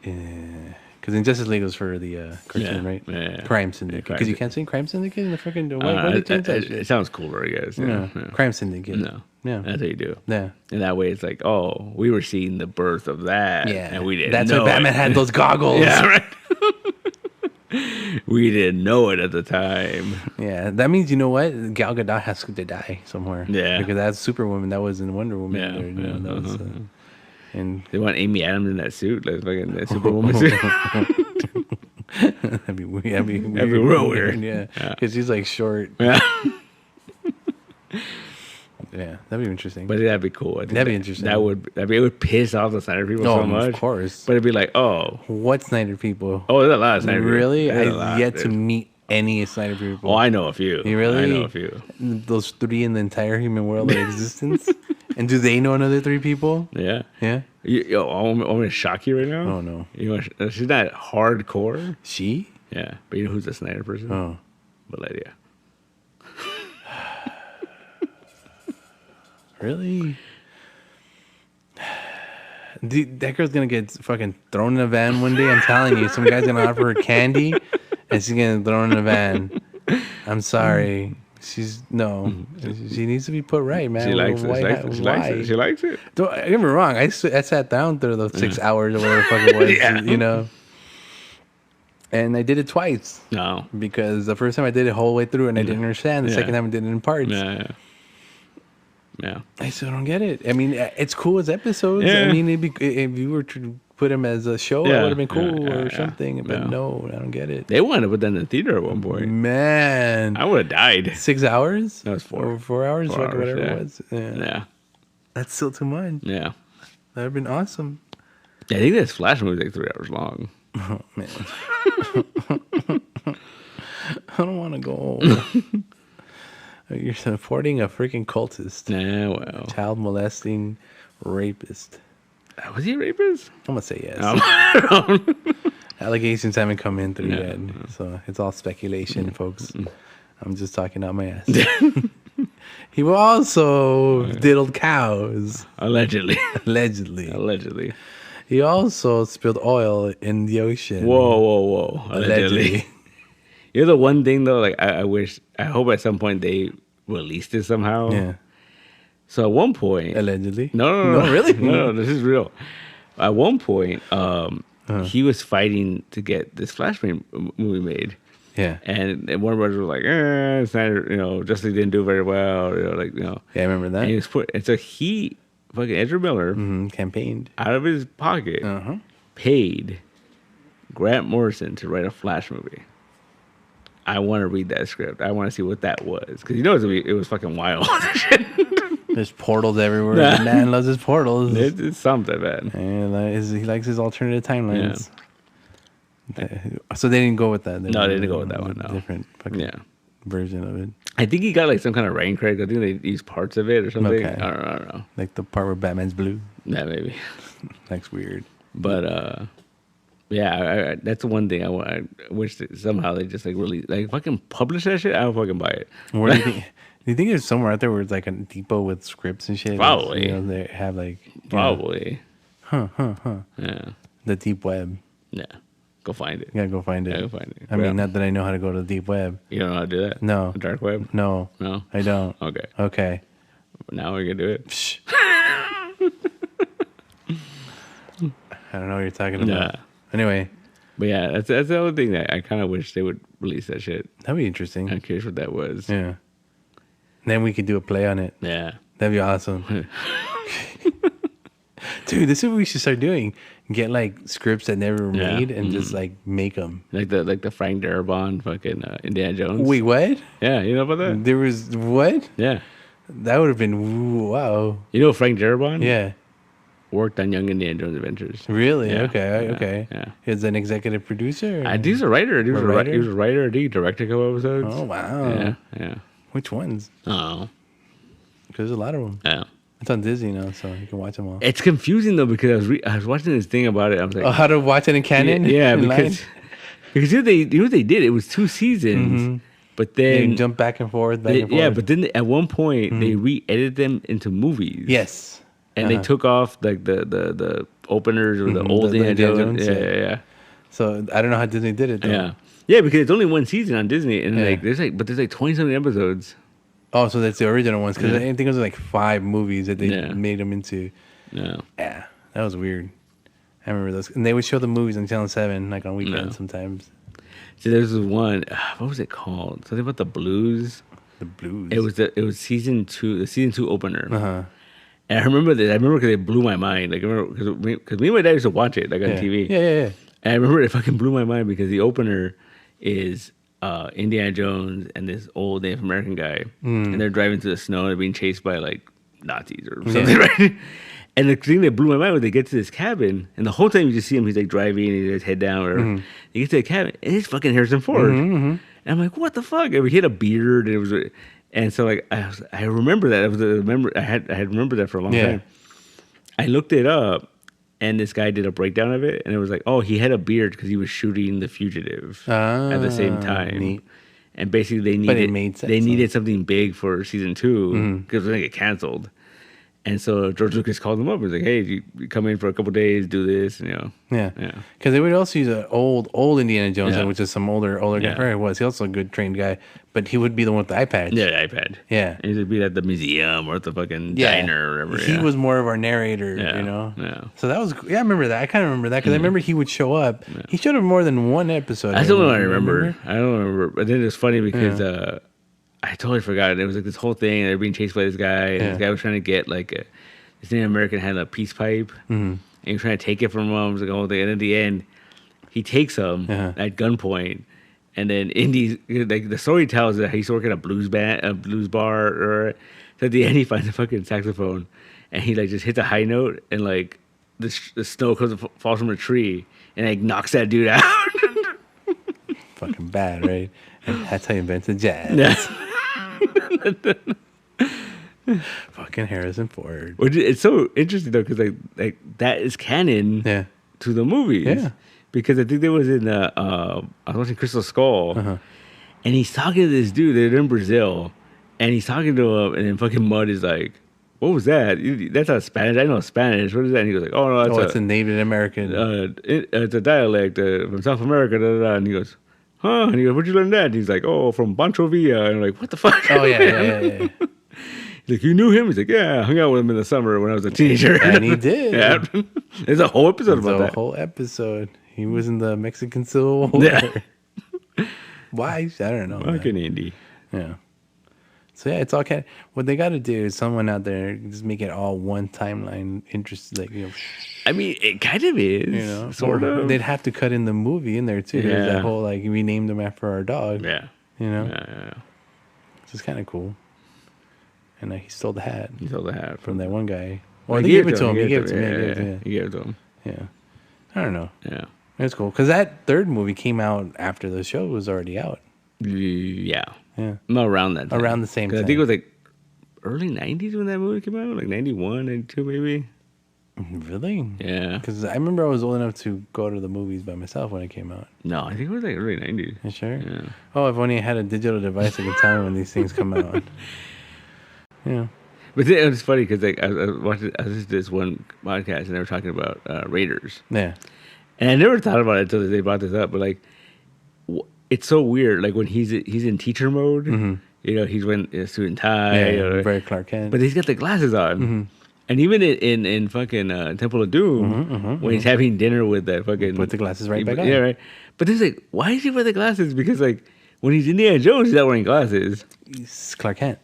Because Injustice League was for the cartoon, right?
Yeah.
Crime Syndicate. Because you can't say Crime Syndicate in the freaking... Why do you change that shit?
It sounds cooler, I guess. Yeah.
Crime Syndicate.
No.
Yeah.
That's how you do.
Yeah.
And that way it's like, oh, we were seeing the birth of that.
Yeah.
And we didn't
That's
know
why Batman had those goggles.
Yeah, right. We didn't know it at the time.
Yeah, that means, you know what? Gal Gadot has to die somewhere.
Yeah.
Because that's Superwoman. That was in Wonder Woman. That was, and
they want Amy Adams in that suit, like fucking that Superwoman suit.
That'd be weird. That'd be
real weird.
Yeah. Because she's like short.
Yeah.
Yeah, that'd be interesting.
But that'd be cool.
That'd be interesting.
It would piss off the Snyder people so much.
Of course.
But it'd be like, oh.
What Snyder people?
Oh, there's a lot of Snyder people.
Really? I've yet to meet any Snyder people.
Oh, I know a few.
You really?
I know a few.
Those 3 in the entire human world of existence. And do they know another 3 people?
Yeah.
Yeah.
Yo, I'm going to shock you right now.
Oh no.
She's not hardcore.
She?
Yeah, but you know who's the Snyder person?
Oh.
Valeria.
Really? Dude, that girl's gonna get fucking thrown in a van one day. I'm telling you, some guy's gonna offer her candy, and she's gonna get thrown in a van. I'm sorry. She needs to be put right, man.
She likes it. She likes it.
Don't get me wrong. I sat down through those 6 hours or whatever the fuck it was, you know. And I did it twice.
No.
Because the first time I did it the whole way through and I didn't understand. The second time I did it in parts.
Yeah.
I still don't get it. I mean, it's cool as episodes.
Yeah.
I mean, if you were to put them as a show, it would have been cool or something. But no, I don't get it.
They wanted to put that in the theater at one point.
Man.
I would have died.
6 hours?
That was 4.
Or 4 hours?
4 hours,
whatever it was.
Yeah.
That's still too much.
Yeah.
That would have been awesome.
I think this Flash movie is like 3 hours long.
Oh, man. I don't want to go home. You're supporting a freaking cultist.
Yeah, well.
Child molesting rapist.
Was he a rapist?
I'm going to say yes. Allegations haven't come in through yet. So it's all speculation, folks. I'm just talking out my ass. He also diddled cows.
Allegedly.
Allegedly. He also spilled oil in the ocean.
Whoa. Allegedly. You're the one thing, though, like, I hope at some point they release this somehow.
Yeah.
So at one point...
Allegedly?
No,
really?
No, this is real. At one point, he was fighting to get this Flashpoint movie made.
Yeah.
And Warner Brothers was like, it's not, Justice League didn't do very well,
Yeah, I remember that.
And so he, fucking Ezra Miller,
campaigned
out of his pocket, paid Grant Morrison to write a Flash movie. I want to read that script. I want to see what that was. Because it was fucking wild.
There's portals everywhere. The man loves his portals.
It's something, man.
And he likes his alternative timelines. Yeah. So they didn't go with that.
No, they didn't go with that one. No.
Different fucking version of it.
I think he got like some kind of rain credit. I think they used parts of it or something.
Okay.
I don't know.
Like the part where Batman's blue.
Yeah, maybe.
That's weird.
But yeah, that's the one thing I wish that somehow they just like really like fucking publish that shit. I don't fucking buy it.
Where do you think? Do you think there's somewhere out there where it's like a depot with scripts and shit?
Probably.
They have like
probably.
Huh.
Yeah.
The deep web.
Yeah. Go find it.
You gotta go find it.
Yeah, go find it.
I mean, not that I know how to go to the deep web.
You don't know how to do that?
No.
The dark web?
No. I don't.
Okay. Now we're gonna do it.
Psh. I don't know what you're talking about. Anyway.
But yeah, that's the other thing that I kind of wish they would release that shit.
That'd be interesting.
I'm curious what that was.
Yeah. Then we could do a play on it.
Yeah.
That'd be awesome. Dude, this is what we should start doing. Get like scripts that never were made and just like make them.
Like the Frank Darabont fucking Indiana Jones.
Wait, what?
Yeah, you know about that?
There was what?
Yeah.
That would have been wow.
You know Frank Darabont?
Yeah.
Worked on Young Indiana Jones Adventures.
Really?
Yeah.
Okay.
Yeah.
He's an executive producer.
He's a writer. He was a writer. He directed a couple episodes.
Oh wow.
Yeah.
Which ones?
Oh.
Because there's a lot of them.
Yeah.
It's on Disney now, so you can watch them all.
It's confusing though because I was watching this thing about it. I was like,
how to watch it in canon?
Yeah, because you know what they did? It was 2 seasons, but then
they jump back and forth.
Yeah, but then at one point they re-edited them into movies.
Yes.
And they took off like the openers or the old Indiana Jones. Yeah.
So I don't know how Disney did it though.
Yeah, because it's only 1 season on Disney, and there's like 20-something episodes.
Oh, so that's the original ones because I think it was like 5 movies that they made them into.
Yeah,
that was weird. I remember those, and they would show the movies on Channel 7 like on weekends sometimes.
So there's this one. What was it called? Something about the blues.
The blues.
It was season 2, the season 2 opener. And I remember this. I remember because it blew my mind. Like, because me and my dad used to watch it like on TV.
Yeah.
And I remember it fucking blew my mind because the opener is Indiana Jones and this old Native American guy, and they're driving through the snow and they're being chased by like Nazis or something, right? And the thing that blew my mind was they get to this cabin, and the whole time you just see him, he's like driving, and he's head down, or he gets to the cabin, and it's fucking Harrison Ford. And I'm like, what the fuck? And he had a beard, and it was, and so like I remember that. I had remembered that for a long time. I looked it up, and this guy did a breakdown of it, and it was like, oh, he had a beard because he was shooting The Fugitive at the same time. Neat. And basically, they needed something big for season 2 because it was going to get canceled. And so George Lucas called him up and was like, hey, you come in for a couple of days, do this, and,
Yeah. Because they would also use an old Indiana Jones, which is some older guy. Probably was. He also a good trained guy, but he would be the one with the iPad.
Yeah, the iPad.
Yeah.
And he'd be at the museum or at the fucking diner or whatever.
He was more of our narrator,
Yeah.
So that was, I remember that. I kind of remember that because I remember he would show up. Yeah. He showed up more than one episode.
I still don't remember. I don't remember. But then it was funny because I totally forgot. It was like this whole thing. They were being chased by this guy. And this guy was trying to get like this Native American had a peace pipe, and he was trying to take it from him. It was like a whole thing. And at the end, he takes him at gunpoint, and then Indy's like the story tells that he's working at a blues bar, or so at the end he finds a fucking saxophone, and he like just hits a high note, and like the snow falls from a tree, and like knocks that dude out.
Fucking bad, right? And that's how you invented jazz. Fucking Harrison Ford.
It's so interesting though, because like that is canon to the movies. Yeah. Because I think there was in I was watching Crystal Skull, and he's talking to this dude. They're in Brazil, and he's talking to him, and then fucking Mud is like, "What was that? That's not Spanish. I know Spanish. What is that?" And he goes like, "Oh no,
it's a Native American.
It's a dialect from South America." Da, da, da. And he goes, "Huh?" And he goes, "Where'd you learn that?" And he's like, "Oh, from Pancho Villa." And I'm like, "What the fuck?"
Oh yeah.
He's like, you knew him? He's like, yeah, I hung out with him in the summer when I was a teenager.
And he did.
Yeah. There's a whole episode about that.
A whole episode. He was in the Mexican Civil War. Yeah. Why? I don't know.
Fucking Indy.
Yeah. So yeah, it's all kind of, what they got to do is someone out there just make it all one timeline interest, like,
I mean, it kind of is, sort of.
They'd have to cut in the movie in there too. Yeah. There's that whole like we named him after our dog.
Yeah.
Yeah. Which is kind of cool. And he stole the hat.
He stole the hat
from that one guy. Well, they gave it to him. He gave it to me.
He gave it to him.
Yeah. I don't know.
Yeah.
It's cool. Because that third movie came out after the show was already out.
Yeah.
Yeah.
No, around that time.
Around the same time.
I think it was like early 90s when that movie came out. Like 91, 92 maybe.
Really?
Yeah.
Because I remember I was old enough to go to the movies by myself when it came out.
No, I think it was like early 90s.
You sure?
Yeah.
Oh, if only I had a digital device I could tell me when these things come out. Yeah.
But it was funny because like I listened to this one podcast and they were talking about Raiders.
Yeah.
And I never thought about it until they brought this up. But like, it's so weird. Like when he's in teacher mode, he's wearing a suit and tie.
Very Clark Kent.
But he's got the glasses on. Mm-hmm. And even in fucking Temple of Doom, when he's having dinner with that fucking...
Put the glasses right back on.
Yeah, right. But there's like, why is he wear the glasses? Because like, when he's Indiana Jones, he's not wearing glasses.
He's Clark Kent.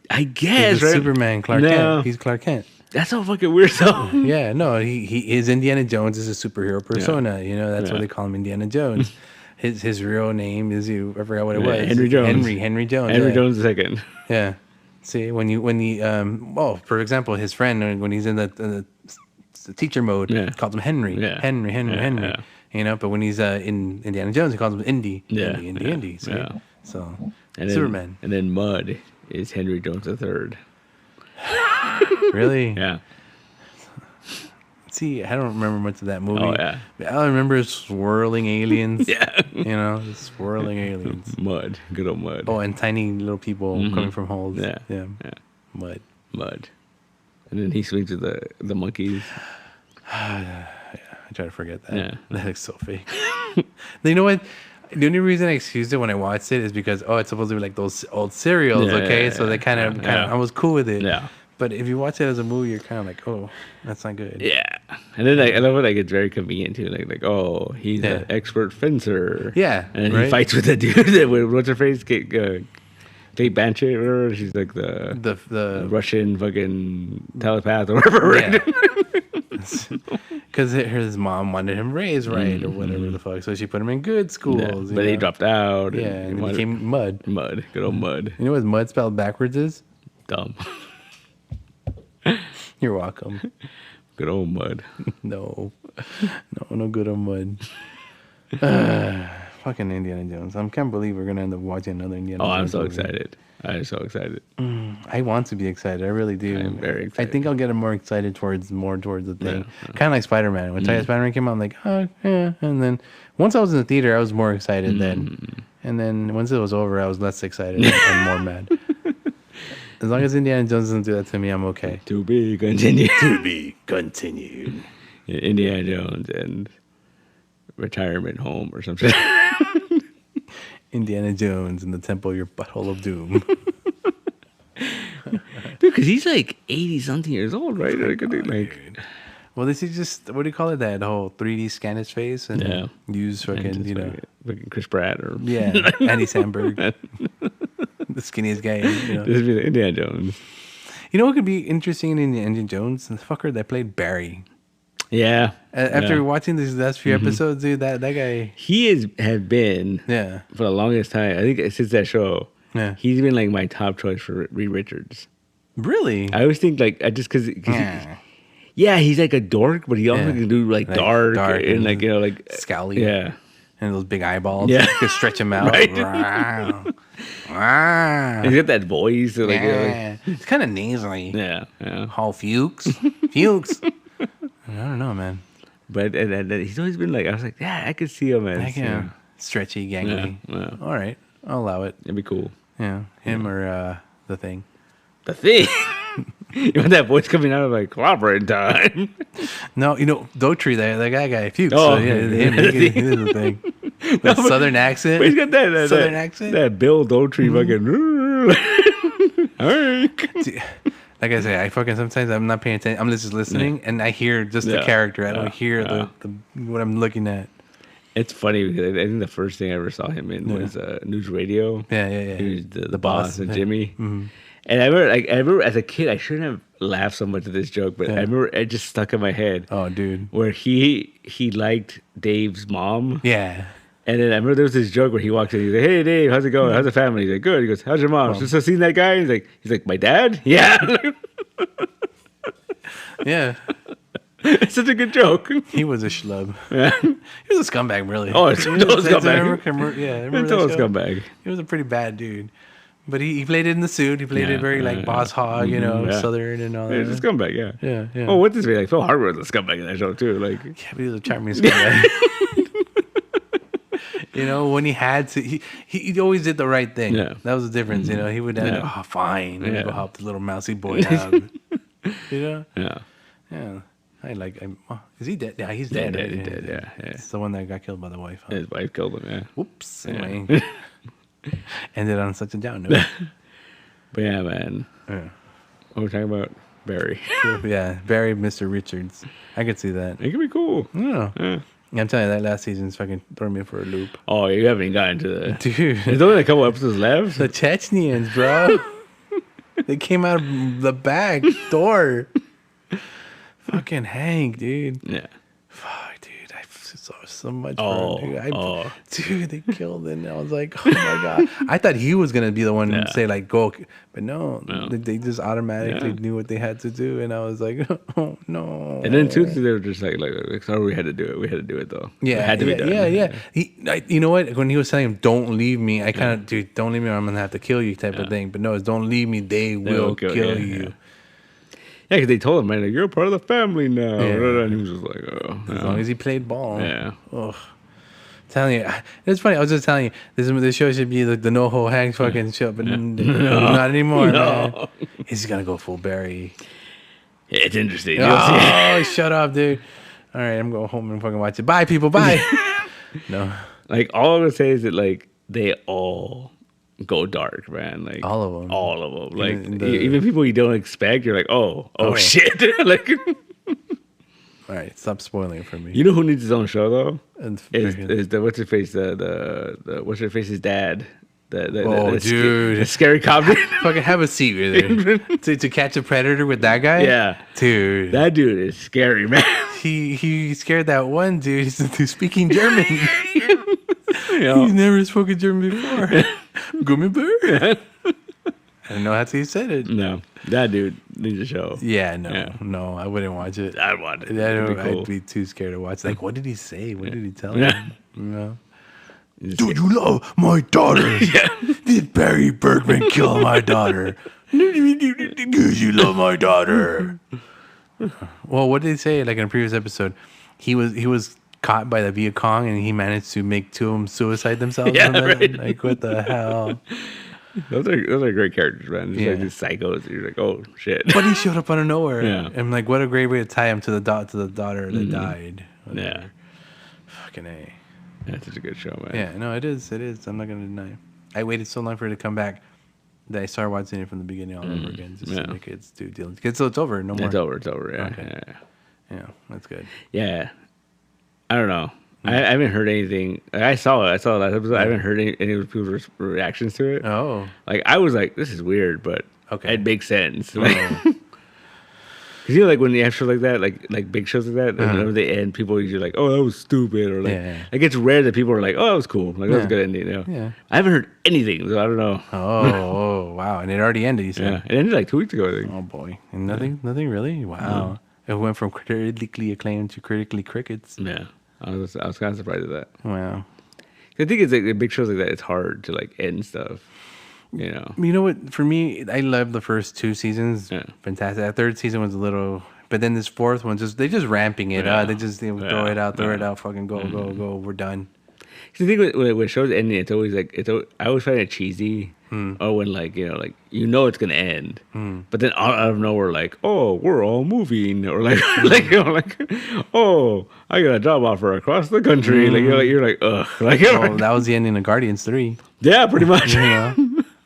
I guess,
he's
right?
Superman Clark Kent. He's Clark Kent.
That's so fucking weird, though.
Yeah, no, he is Indiana Jones is a superhero persona. Yeah. That's why they call him Indiana Jones. His real name is I forgot what it was.
Henry Jones.
Henry Jones.
Henry Jones II.
Yeah. See, when he for example, his friend when he's in the teacher mode, called him Henry. Yeah. Henry. Yeah. But when he's in Indiana Jones, he calls him Indy.
Yeah.
Indy. See?
Yeah.
So
and
Superman.
And then Mud is Henry Jones III.
Really?
Yeah.
See, I don't remember much of that movie.
Oh, yeah.
All I remember is swirling aliens.
Yeah.
Swirling aliens.
Mud. Good old Mud.
Oh, and tiny little people coming from holes.
Yeah.
Mud.
And then he swings with the monkeys.
I try to forget that.
Yeah.
That looks so fake. You know what? The only reason I excused it when I watched it is because, it's supposed to be like those old serials, okay? So they kind of, I was cool with it.
Yeah.
But if you watch it as a movie, you're kind of like, oh, that's not good.
Yeah. And then I love it, like, it's very convenient, too. Like he's an expert fencer.
Yeah.
And then he fights with the dude, what's her face? Kate Blanchett, or whatever. She's like the Russian fucking telepath or whatever, right?
Yeah. Because his mom wanted him raised right or whatever the fuck. So she put him in good schools.
Yeah, but he dropped out.
Yeah, and he became Mud.
Mud. Good old Mud.
You know what Mud spelled backwards is?
Dumb.
You're welcome.
Good old Mud.
No good old Mud. Fucking Indiana Jones. I can't believe we're gonna end up watching another Indiana Jones.
I'm so
movie.
excited. I'm so excited.
I want to be excited. I really do.
I'm very excited.
I think I'll get more excited towards the thing.
Yeah.
Kind of like Spider-Man. When Spider-Man came out, I'm like, oh yeah. And then once I was in the theater, I was more excited then. And then once it was over, I was less excited and more mad. As long as Indiana Jones doesn't do that to me, I'm okay.
To be continued.
To be continued.
Indiana Jones and retirement home or something.
Indiana Jones in the Temple of Your Butthole of Doom.
Dude, because he's like 80-something years old, right?
Well, this is just, what do you call it? That whole 3D scan his face and use fucking,
fucking Chris Pratt or...
Yeah, Andy Samberg. The skinniest guy.
This would be Indiana Jones.
You know what could be interesting in Indiana Jones? The fucker that played Barry.
Yeah.
After watching these last few episodes, dude, that guy...
He had been, for the longest time, I think since that show, he's been like my top choice for Reed Richards.
Really?
I always think like, he's like a dork, but he also can do like dark and like, like...
Scowly.
Yeah.
And those big eyeballs.
Yeah.
You could stretch them out.
Right.
Wow.
He's got that voice. So like,
it's kind of nasally.
Yeah.
All Fuchs. Fuchs. I don't know, man.
But he's always been like, I was like, yeah, I could see him as
stretchy, gangly.
Yeah.
All right, I'll allow it.
It'd be cool.
Yeah, him or the Thing.
The Thing. You want that voice coming out of like cooperate time?
No, Daughtry, that guy, Fuchs.
Oh,
so, yeah, him. He is the Thing. That southern accent.
But he's got that
southern accent.
That Bill Daughtry fucking. All right.
Like I say, I fucking sometimes I'm not paying attention. I'm just listening, and I hear just the character. I don't hear the what I'm looking at.
It's funny because I think the first thing I ever saw him in was News Radio.
Yeah.
He was the boss of Jimmy.
Mm-hmm.
And I remember as a kid, I shouldn't have laughed so much at this joke, but I remember it just stuck in my head.
Oh, dude.
Where he liked Dave's mom.
Yeah.
And then I remember there was this joke where he walks in. He's like, "Hey, Dave, how's it going? How's the family?" He's like, "Good." He goes, "How's your mom?" So seen that guy? He's like, "My dad?" Yeah.
Yeah.
It's such a good joke.
He was a schlub.
Yeah.
He was a scumbag, really.
Oh, it's a total scumbag.
Remember
that scumbag.
He was a pretty bad dude. But he played it in the suit. He played it very like boss hog, southern and all that.
He's a scumbag,
Yeah.
Oh, what's this? Like Phil Hartman was a scumbag in that show too. Like,
yeah, but he was a charming scumbag. When he had to, he always did the right thing. Yeah. That was the difference. He would fine. Go help the little mousy boy out. Yeah. Yeah. Is he dead? Yeah, he's dead.
He's dead. Yeah.
It's the one that got killed by the wife. Huh?
His wife killed him. Yeah.
Whoops. Anyway. Ended on such a down note.
But yeah, man.
Yeah.
What we're talking about? Barry.
Yeah, Barry, Mr. Richards. I could see that.
It could be cool.
Yeah. I'm telling you, that last season's fucking throwing me for a loop.
Oh, you haven't even gotten to the...
Dude.
There's only a couple episodes left.
The Chechnyans, bro. They came out of the back door. Fucking Hank, dude.
Yeah.
Fuck, dude. I saw so much
Oh,
for him, dude. Dude, they killed him. I was like, oh my God. I thought he was going to be the one to say, like, go. But no. They just automatically knew what they had to do. And I was like, oh, no.
And then, too, they were just like, sorry, we had to do it. We had to do it, though.
Yeah.
It had to be done.
Yeah. You know what? When he was telling him, don't leave me, I kind of, dude, don't leave me or I'm going to have to kill you type of thing. But no, it's don't leave me. They will kill you.
Yeah. Yeah, because they told him, man, like, you're a part of the family now. Yeah. And he was just like,
as long as he played ball.
Yeah.
Ugh. Telling you, it's funny. I was just telling you, this show should be the No Ho Hanks fucking show, but not anymore, man. He's gonna go full Barry.
Yeah, it's interesting.
Oh, shut up, dude. All right, I'm going home and fucking watch it. Bye, people. Bye. No.
Like, all I'm gonna say is that, like, they all go dark, man. Like, all of them. Like, even people you don't expect, you're like, oh shit. Like,
all right, stop spoiling it for me.
You know who needs his own show though? Is the what's her face? The what's her face's dad?
Dude,
the scary cop.
Fucking have a seat with it. to catch a predator with that guy.
Yeah,
dude,
that dude is scary, man.
He scared that one dude who's speaking German. He's never spoken German before. Gummibär. I don't know how he said it.
No, that dude needs a show.
Yeah, no, I wouldn't watch it.
I'd watch it.
I'd be too scared to watch. Like, what did he say? What did he tell him? Do you love my daughter?
Yeah.
Did Barry Bergman kill my daughter? Because you love my daughter. Well, what did they say? Like in a previous episode, he was caught by the Viet Cong and he managed to make two of them suicide themselves.
Yeah, right.
Like what the hell?
Those are great characters, man. Just like these psychos. You're like, oh shit.
But he showed up out of nowhere.
Yeah.
And like, what a great way to tie him to the daughter that died. Whatever.
Yeah.
Fucking A.
That's such a good show, man.
Yeah, no, it is. It is. I'm not gonna deny it. I waited so long for it to come back that I started watching it from the beginning all over again. Just to make it do deal. So it's over. No more.
It's over. It's over. Yeah.
Okay. Yeah, that's good.
Yeah. I don't know. I haven't heard anything. I saw that episode. I haven't heard any of people's reactions to it.
Oh.
Like, I was like, this is weird, but
okay,
it makes sense. Like, because, you know, like, when you have shows like that, like big shows like that, and whenever they end, people are usually like, oh, that was stupid, or like, like, it's rare that people are like, oh, that was cool. Like, that was a good ending, you know?
Yeah.
I haven't heard anything, so I don't know.
Oh, wow. And it already ended, you said?
Yeah. It ended like 2 weeks ago, I think.
Oh, boy. And nothing really? Wow. It went from critically acclaimed to critically crickets.
Yeah. I was kind of surprised at that.
Wow.
I think it's like big shows like that. It's hard to like end stuff. You know.
You know what? For me, I loved the first 2 seasons.
Yeah.
Fantastic. That 3rd season was a little, but then this 4th one they just ramping it up. They just throw it out, fucking go. We're done.
I think when shows ending, it's always like I always find it cheesy. Or when like it's gonna end, but then out of nowhere, like, oh, we're all moving, or like oh, I got a job offer across the country. Like you're like ugh, like
that was the ending of Guardians 3.
Yeah, pretty much.
That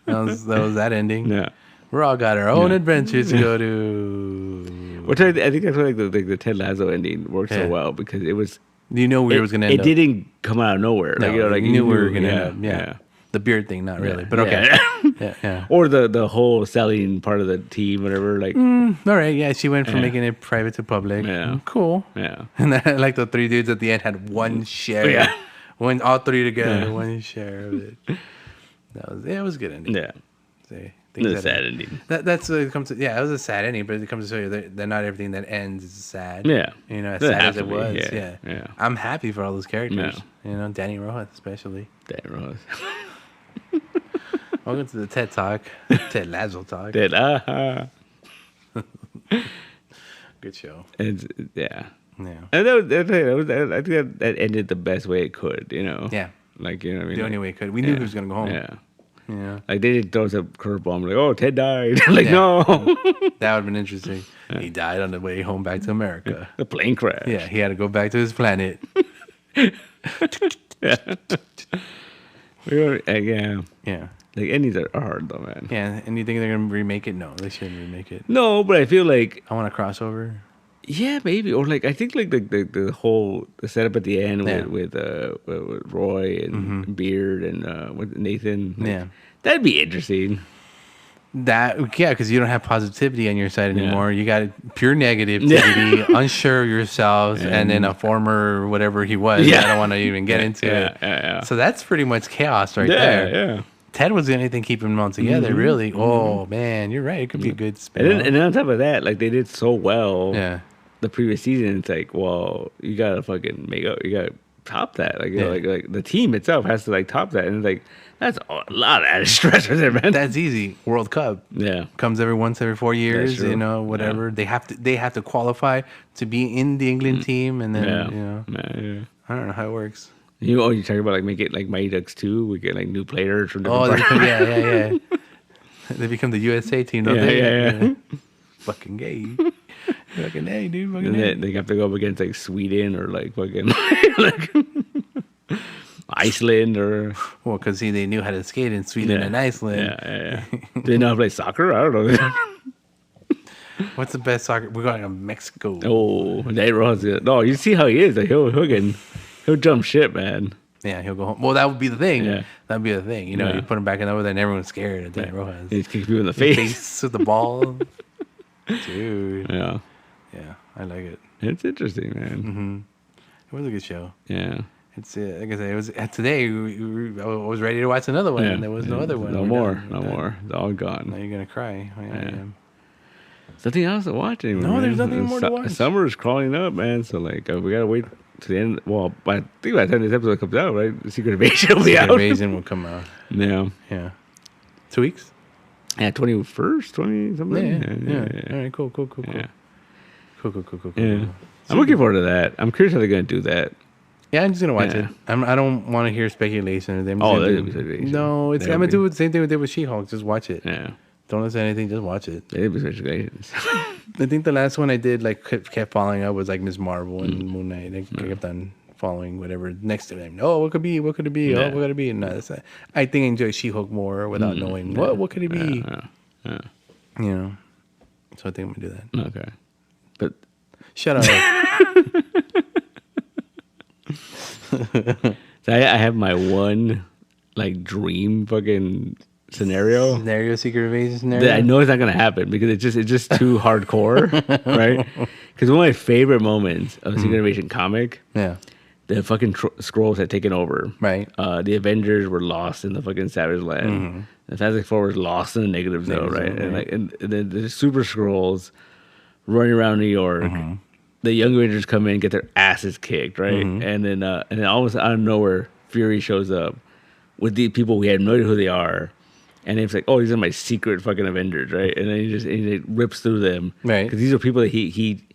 was that ending.
Yeah,
we all got our own adventures to go to.
Which I think that's why the Ted Lasso ending worked so well, because it was
where it was gonna end.
It didn't come out of nowhere.
No,
like
you knew we were gonna end up. Yeah. The beard thing, not really, but okay. Yeah.
Or the whole selling part of the team, whatever. Like,
all right, yeah. She went from making it private to public.
Yeah,
cool.
Yeah,
and then, like, the 3 dudes at the end had one share.
Yeah,
when all 3 together, one share of it. It was a good ending.
Yeah,
it was
a sad ending.
That's what it comes to. Yeah, it was a sad ending, but it comes to show you that not everything that ends is sad.
Yeah,
as sad as it was.
Yeah.
I'm happy for all those characters. Yeah. Danny Rojas especially.
Danny Rojas.
Welcome to the TED Talk. Ted Lasso Talk. Good show.
Yeah. And I think that ended the best way it could,
Yeah.
Like, what I mean?
The only way it could. We knew he was going to go home.
Yeah.
Yeah.
Like, they didn't throw us a curveball. Like, oh, Ted died. Like, no.
That would have been interesting. Yeah. He died on the way home back to America.
The plane crash.
Yeah, he had to go back to his planet. Yeah.
Like, endings are hard, though, man.
Yeah, and you think they're going to remake it? No, they shouldn't remake it.
No, but I feel like...
I want a crossover.
Yeah, maybe. Or, like, I think, like, the whole setup at the end with Roy and Beard and with Nathan. Like, that'd be interesting.
Because you don't have positivity on your side anymore. You got pure negativity, unsure of yourselves, and then a former whatever he was. I don't want to even get into it. So that's pretty much chaos right there.
Yeah.
Ted was the only thing keeping them all together, really. Oh, man, you're right. It could be a good spin.
And then on top of that, like, they did so well the previous season. It's like, well, you got to fucking you got to top that. Like, like the team itself has to, like, top that. And it's like, that's a lot of added stress right there, man.
That's easy. World Cup.
Yeah.
Comes every 4 years, whatever. Yeah. They have to qualify to be in the England team, and then, I don't know how it works.
You're talking about, like, make it like Mighty Ducks 2. We get, like, new players from different
They become the USA team, don't they? Yeah. Fucking gay. Fucking hey, dude. Fucking hey.
They have to go up against, like, Sweden or, like, fucking like Iceland or...
Well, because they knew how to skate in Sweden and Iceland.
Yeah. They know how to play soccer? I don't know.
What's the best soccer? We're going to Mexico.
Oh, that runs it. No, you see how he is. Like, he'll jump ship, man.
Yeah, he'll go home. Well, that would be the thing. Yeah. That would be the thing. You put him back in over there and everyone's scared of Danny Rojas.
He kicks you in the face.
With the ball. Dude.
Yeah.
Yeah, I like it.
It's interesting, man.
Mm-hmm. It was a good show.
Yeah.
It's like I said, it was today. I was ready to watch another one, and there was no other one.
No more. It's all gone.
Now you're gonna cry.
There's nothing else to watch anymore.
No, there's nothing more to watch.
Summer is crawling up, man. So, like, we gotta wait to the end. Well, I think by the time this episode comes out, right, the Secret Invasion will be
Secret
out.
Invasion will come out.
Yeah.
Yeah. 2 weeks?
Yeah, 21st, 20 something.
Yeah. All right, cool.
Yeah.
Cool.
Yeah. I'm looking forward to that. I'm curious how they're going to do that.
Yeah, I'm just gonna watch it. I don't want to hear speculation.
There's gonna be speculation.
No, I'm gonna do the same thing we did with She-Hulk. Just watch it.
Yeah.
Don't listen to anything. Just watch it.
There'll be speculations.
I think the last one I did kept following up was like Miss Marvel and Moon Knight. I kept on following whatever next to them. Oh, what could it be? What could it be? Oh, what could it be? No, I think I enjoy She-Hulk more without knowing what could it be.
Yeah.
You know. So I think I'm gonna do that.
Okay. But
shut up.
So I have my one like dream fucking scenario.
Secret Invasion scenario.
That I know it's not gonna happen because it's just too hardcore, right? Because one of my favorite moments of a Secret Invasion comic, the fucking Skrulls had taken over.
Right.
The Avengers were lost in the fucking Savage Land. The Fantastic Four was lost in the negative zone, right? And then the Super Skrulls running around New York. The Young Avengers come in, get their asses kicked, right? And then all of a sudden, out of nowhere, Fury shows up with the people we had no idea who they are, and it's like, oh, these are my secret fucking Avengers, right? And then he rips through them,
right?
Because these are people that he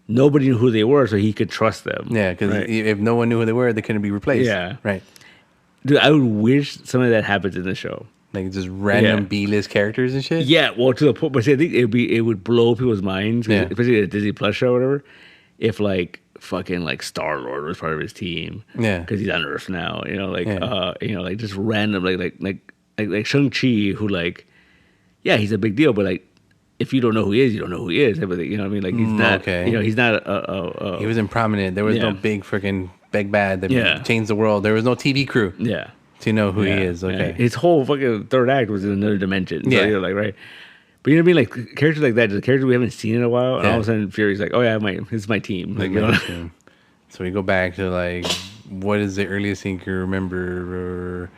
nobody knew who they were, so he could trust them.
Yeah, because if no one knew who they were, they couldn't be replaced.
Yeah,
right.
Dude, I would wish some of that happens in the show.
Like just random B-list characters and shit.
Yeah, well, to the point, but see, I think it would blow people's minds, especially a Disney Plus show or whatever. If like fucking like Star-Lord was part of his team, because he's on Earth now, like just random like Shang-Chi, who like, he's a big deal, but like if you don't know who he is, you don't know who he is. Everything, you know what I mean? Like he's not, he's not
he wasn't prominent. There was no big freaking big bad that changed the world. There was no TV crew. Yeah. To know who he is. Okay.
His whole fucking third act was in another dimension. So you're like, right. But you know what I mean? Like characters like that, just characters we haven't seen in a while, and all of a sudden Fury's like, oh yeah, this is my team. Like, you know?
So we go back to like, what is the earliest thing you can remember? Or,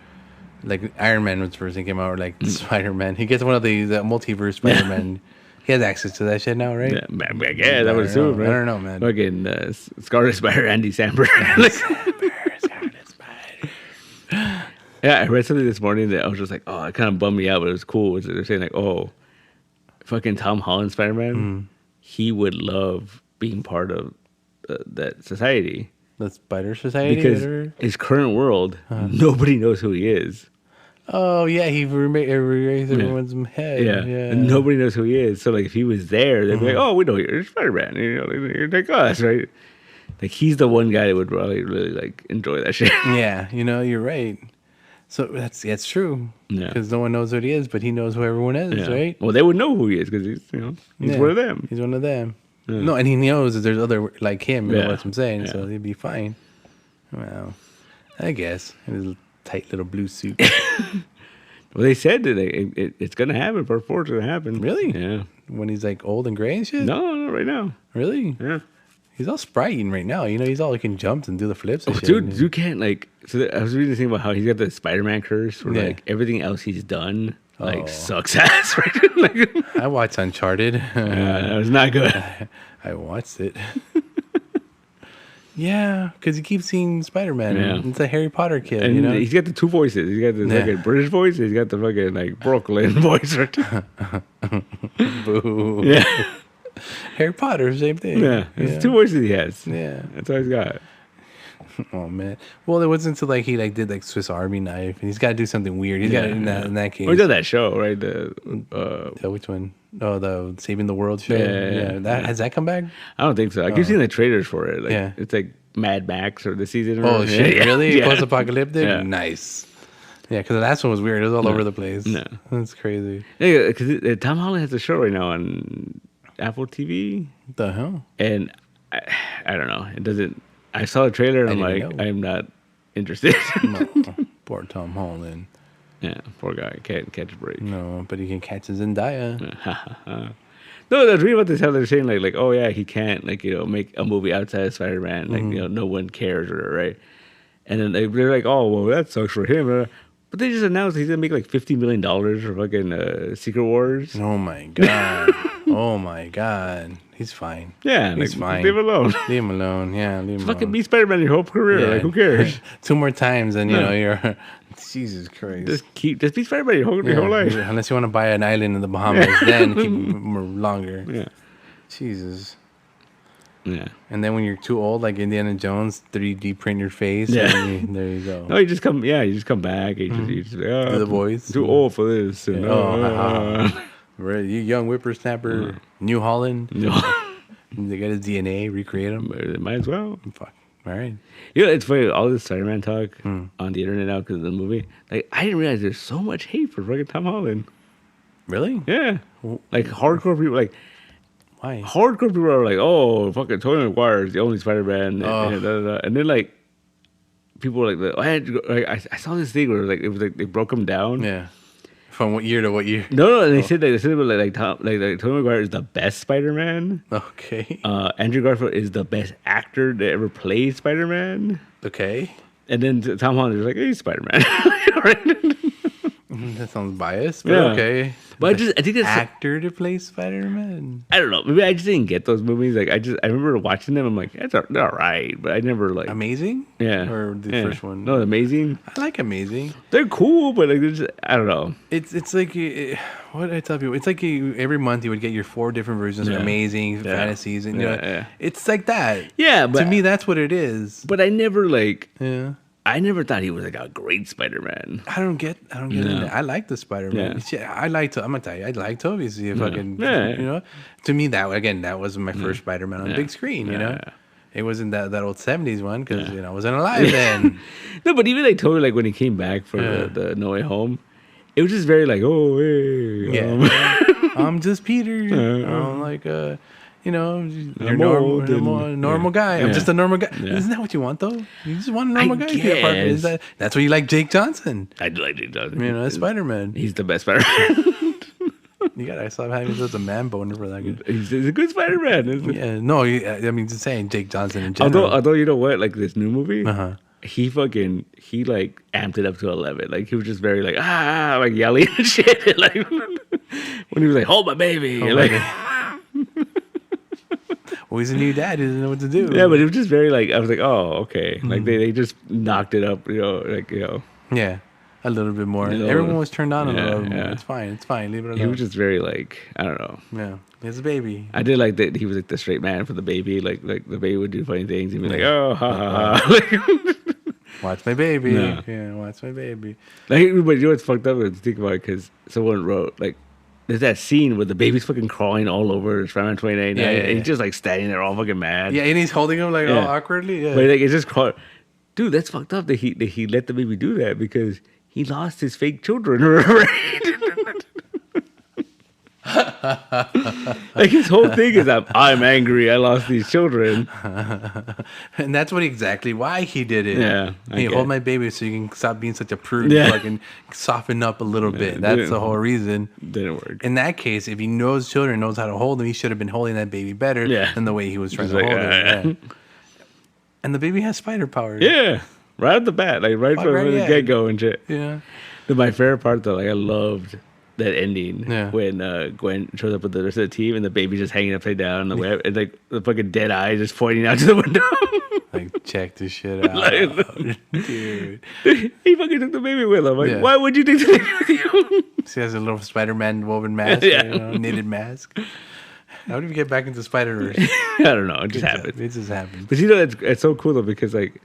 like Iron Man was the first thing came out, or like Spider-Man. He gets one of these multiverse Spider-Man. He has access to that shit now, right?
Yeah, I guess I would assume, right?
I don't know, man.
Fucking Scarlet Spider, Andy Samberg. Scarlet Spider. Yeah, I read something this morning that I was just like, oh, it kind of bummed me out, but it was cool. They're saying like, oh, fucking Tom Holland Spider-Man, he would love being part of that society.
The Spider Society?
Because his current world, nobody knows who he is.
Oh, yeah, he erased everyone's head.
Yeah. And nobody knows who he is. So, like, if he was there, they'd be like, oh, we know you're Spider-Man. You know, you're like us, right? Like, he's the one guy that would probably really, like, enjoy that shit.
Yeah, you know, you're right. So that's true. Yeah. Because no one knows who he is, but he knows who everyone is, right?
Well, they would know who he is because he's one of them.
He's one of them. Yeah. No, and he knows that there's other like him. You know what I'm saying? So he'd be fine. Well, I guess in his tight little blue suit.
Well, they said that it's gonna happen. Part 4 is gonna happen.
Really?
Yeah.
When he's like old and gray and shit.
No, not right now.
Really?
Yeah.
He's all sprying right now. You know, he's all like can jump and do the flips and shit.
Dude, you can't like. So I was reading this thing about how he's got the Spider-Man curse, where like everything else he's done like sucks ass. Right? Like,
I watched Uncharted.
It was not good.
I watched it. Yeah, because he keeps seeing Spider-Man. Yeah. It's a Harry Potter kid,
and
you know?
He's got the two voices. He's got the fucking British voice. He's got the fucking like Brooklyn voice.
Boo.
Yeah.
Harry Potter, same thing.
Yeah. It's two voices he has.
Yeah.
That's all he's got.
Oh man! Well, it wasn't until like he like did like Swiss Army knife, and he's got to do something weird. He's got in that case.
Well, he did that show, right?
Which one? Oh, the Saving the World show. Yeah. Has that come back?
I don't think so. I keep seeing the trailers for it. Like, it's like Mad Max or the season.
Oh shit! Yeah. Really? Yeah. Post-apocalyptic? Yeah. Nice. Yeah, because the last one was weird. It was all over the place. No, that's crazy.
Yeah, because Tom Holland has a show right now on Apple TV.
What the hell?
And I don't know. It doesn't. I saw the trailer and I'm like, I'm not interested.
No, poor Tom Holland.
Yeah, poor guy. Can't catch a break.
No, but he can catch his Zendaya.
No, I was reading about this, how they're saying like, oh yeah, he can't like, make a movie outside of Spider-Man. Like, no one cares, right? And then they're like, oh, well, that sucks for him. But they just announced he's going to make like $50 million for fucking Secret Wars.
Oh my God. Oh my God. He's fine.
Yeah,
he's fine.
Leave him alone.
Leave him alone. Yeah, leave him
fucking
alone.
be Spider-Man your whole career.
Yeah.
Like, who cares?
2 more times, and you know you're. Jesus Christ.
Just be Spider-Man your whole life.
Unless you want to buy an island in the Bahamas, then keep him longer.
Yeah.
Jesus.
Yeah.
And then when you're too old, like Indiana Jones, 3D print your face.
Yeah.
And there you go.
No, you just come back. You just
Do the voice.
Too old for this. And,
You young whippersnapper, New Holland.
No.
They got his DNA, recreate him.
They might as well.
Fuck. All right.
You know, it's funny, all this Spider-Man talk on the internet now because of the movie. Like, I didn't realize there's so much hate for fucking Tom Holland.
Really?
Yeah. Like, hardcore people, like,
why?
Hardcore people are like, oh, fucking Tobey Maguire is the only Spider-Man. And then, like, people were like, I saw this thing where, like, it was like they broke him down.
Yeah. From what year to what year?
No, and they said Tobey Maguire is the best Spider-Man.
Okay.
Andrew Garfield is the best actor that ever played Spider-Man.
Okay.
And then Tom Holland is like, hey, he's Spider-Man. Right?
That sounds biased, but okay.
But I think that's
actor to play Spider-Man.
I don't know. Maybe I just didn't get those movies. Like I remember watching them. I'm like, they're all right, but I never like
Amazing.
Yeah.
Or the first one.
No, Amazing.
I like Amazing.
They're cool, but like they're just, I don't know.
It's like what did I tell people? It's like every month you would get your 4 different versions of Amazing, Fantasies, and you know, it's like that.
Yeah, but
to me that's what it is.
But I never like.
Yeah.
I never thought he was like a great Spider-Man.
I don't get it. I like the Spider-Man. Yeah. I'm gonna tell you, I like Tobey. You know, to me that was my first Spider-Man on the big screen. You know, it wasn't that old 70s one because I wasn't alive then.
No, but even like Tobey, like when he came back for the No Way Home, it was just very like, oh hey,
I'm just Peter. I'm like you're normal guy. I'm just a normal guy. Isn't that what you want, though? You just want a normal guy. That's why you like Jake Johnson.
I do like Jake Johnson.
You know, Spider-Man.
He's the best Spider-Man.
You gotta stop having such a man boner for that guy.
He's a good Spider-Man.
Yeah, no, I mean, just saying Jake Johnson in general.
Although you know what, like this new movie, he like amped it up to 11. Like he was just very like like yelling and shit. Like when he was like, "Hold my baby,"
Well, he's a new dad. He doesn't know what to do.
Yeah, but it was just very like I was like, oh, okay. Like they just knocked it up,
Yeah, a little bit more. Everyone was turned on a little more. It's fine. Leave it alone.
He was just very like I don't know.
Yeah, he has a baby.
I did like that he was like the straight man for the baby. Like the baby would do funny things and be like, oh, ha ha ha.
Watch my baby. Yeah, watch my baby.
Like, but you know what's fucked up? To think about it because someone wrote like. There's that scene where the baby's fucking crawling all over Spider-Man 2099, and he's just like standing there all fucking mad.
Yeah, and he's holding him like all awkwardly. Yeah,
but like it's just dude, that's fucked up that he let the baby do that because he lost his fake children. Right? Like his whole thing is I'm angry. I lost these children,
and that's exactly why he did it.
Yeah,
hey, hold my baby so you can stop being such a prude. Yeah. Fucking soften up a little bit. That's the whole reason.
Didn't work.
In that case, if he knows children, knows how to hold them, he should have been holding that baby better than the way he was trying to hold it. And the baby has spider powers.
Yeah, right at the bat, like right from the get go and shit.
Yeah.
But my favorite part though, like I loved that ending when Gwen shows up with the rest of the team and the baby's just hanging upside down on the web and like the fucking dead eye just pointing out to the window.
Like, check this shit out. Dude.
He fucking took the baby with him. Like, why would you take the baby with you?
She has a little Spider-Man woven mask, knitted mask. How did we get back into Spider-Verse?
I don't know. It just happened.
It just happened.
But you know, it's so cool though because like,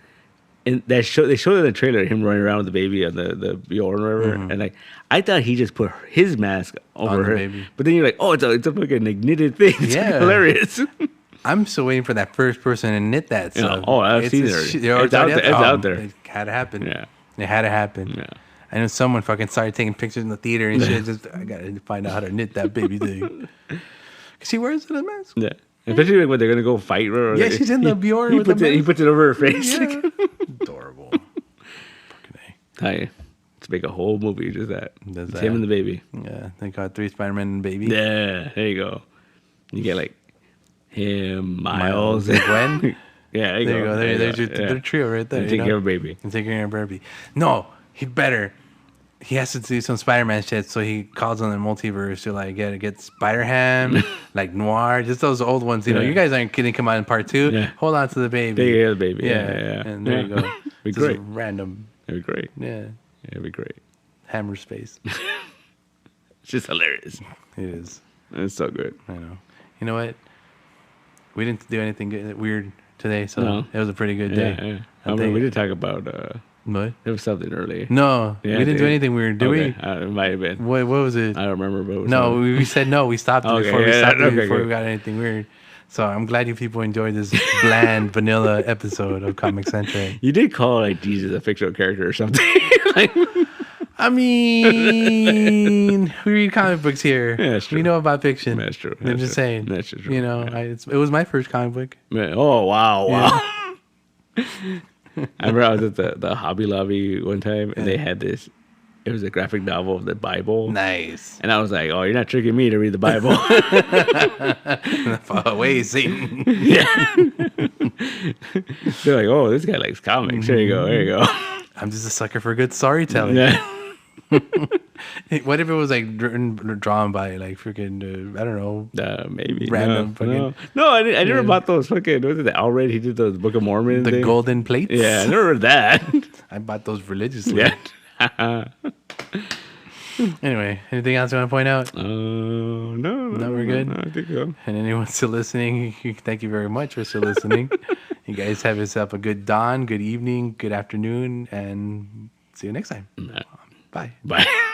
in that show, they showed in the trailer him running around with the baby on the Bjorn River, and like I thought he just put his mask over her, baby. But then you're like, oh, it's a fucking like, knitted thing. It's hilarious.
I'm still waiting for that first person to knit that stuff.
I've seen it. It's out there.
It had to happen.
Yeah,
it had to happen. Yeah. I know someone fucking started taking pictures in the theater and shit. I gotta find out how to knit that baby thing. Cause she wears it as a mask.
Yeah. Especially like when they're gonna go fight her.
Or she's in the Bjorn with the mask.
He puts it over her face.
Yeah. Adorable. Fucking A.
Hi. Let's make a whole movie just that. It's him and the baby.
Yeah. They got 3 Spider-Man and baby.
Yeah. There you go. You get like him, Miles, and
Gwen.
Yeah.
There you go. There's your trio right there.
And take care of baby.
And take care of baby. No, he'd better. he has to do some Spider-Man shit, so he calls on the multiverse to like get Spider-Ham, like Noir, just those old ones. You know, you guys aren't kidding. Come on, in part 2.
Yeah.
Hold on to the baby.
Take care of the baby.
Yeah. And there you go.
Be
Just
great.
Random.
It'd be great.
Yeah.
It'd be great.
Hammer space.
It's just hilarious.
It is.
It's so good.
I know. You know what? We didn't do anything weird today, so
No.
it was a pretty good day.
Yeah. I mean, we did talk about
What?
there was something earlier.
No,
Yeah,
we didn't do anything weird, did we?
It might have been.
What was it?
I don't remember. But it was
No,
something.
we said no. We stopped it
Okay,
before we
yeah,
stopped it
okay,
before
good.
we got anything weird. So I'm glad you people enjoyed this bland, vanilla episode of ComiCentric.
You did call like Jesus a fictional character or something. Like,
I mean, we read comic books here.
Yeah, that's true.
We know about fiction.
That's true.
I'm
That's
just
true.
saying.
That's true.
You know,
Yeah.
it was my first comic book.
Man, oh wow. I remember I was at the Hobby Lobby one time, and they had this. It was a graphic novel of the Bible.
Nice.
And I was like, "Oh, you're not tricking me to read the Bible."
Far away, Satan.
Yeah. They're like, "Oh, this guy likes comics. There you go. There you go."
I'm just a sucker for good storytelling.
Yeah.
What if it was like drawn by like freaking I don't know.
Maybe
Random
no,
fucking-
no. I never bought those fucking. What is it? Already he did those Book of Mormon.
The
thing.
golden plates.
Yeah, I never read that.
I bought those religiously.
Yeah.
Anyway, anything else you want to point out?
No,
we're good?
No, I think so.
And anyone still listening, thank you very much for still listening. You guys have yourself a good dawn, good evening, good afternoon, and see you next time. Bye.
Bye.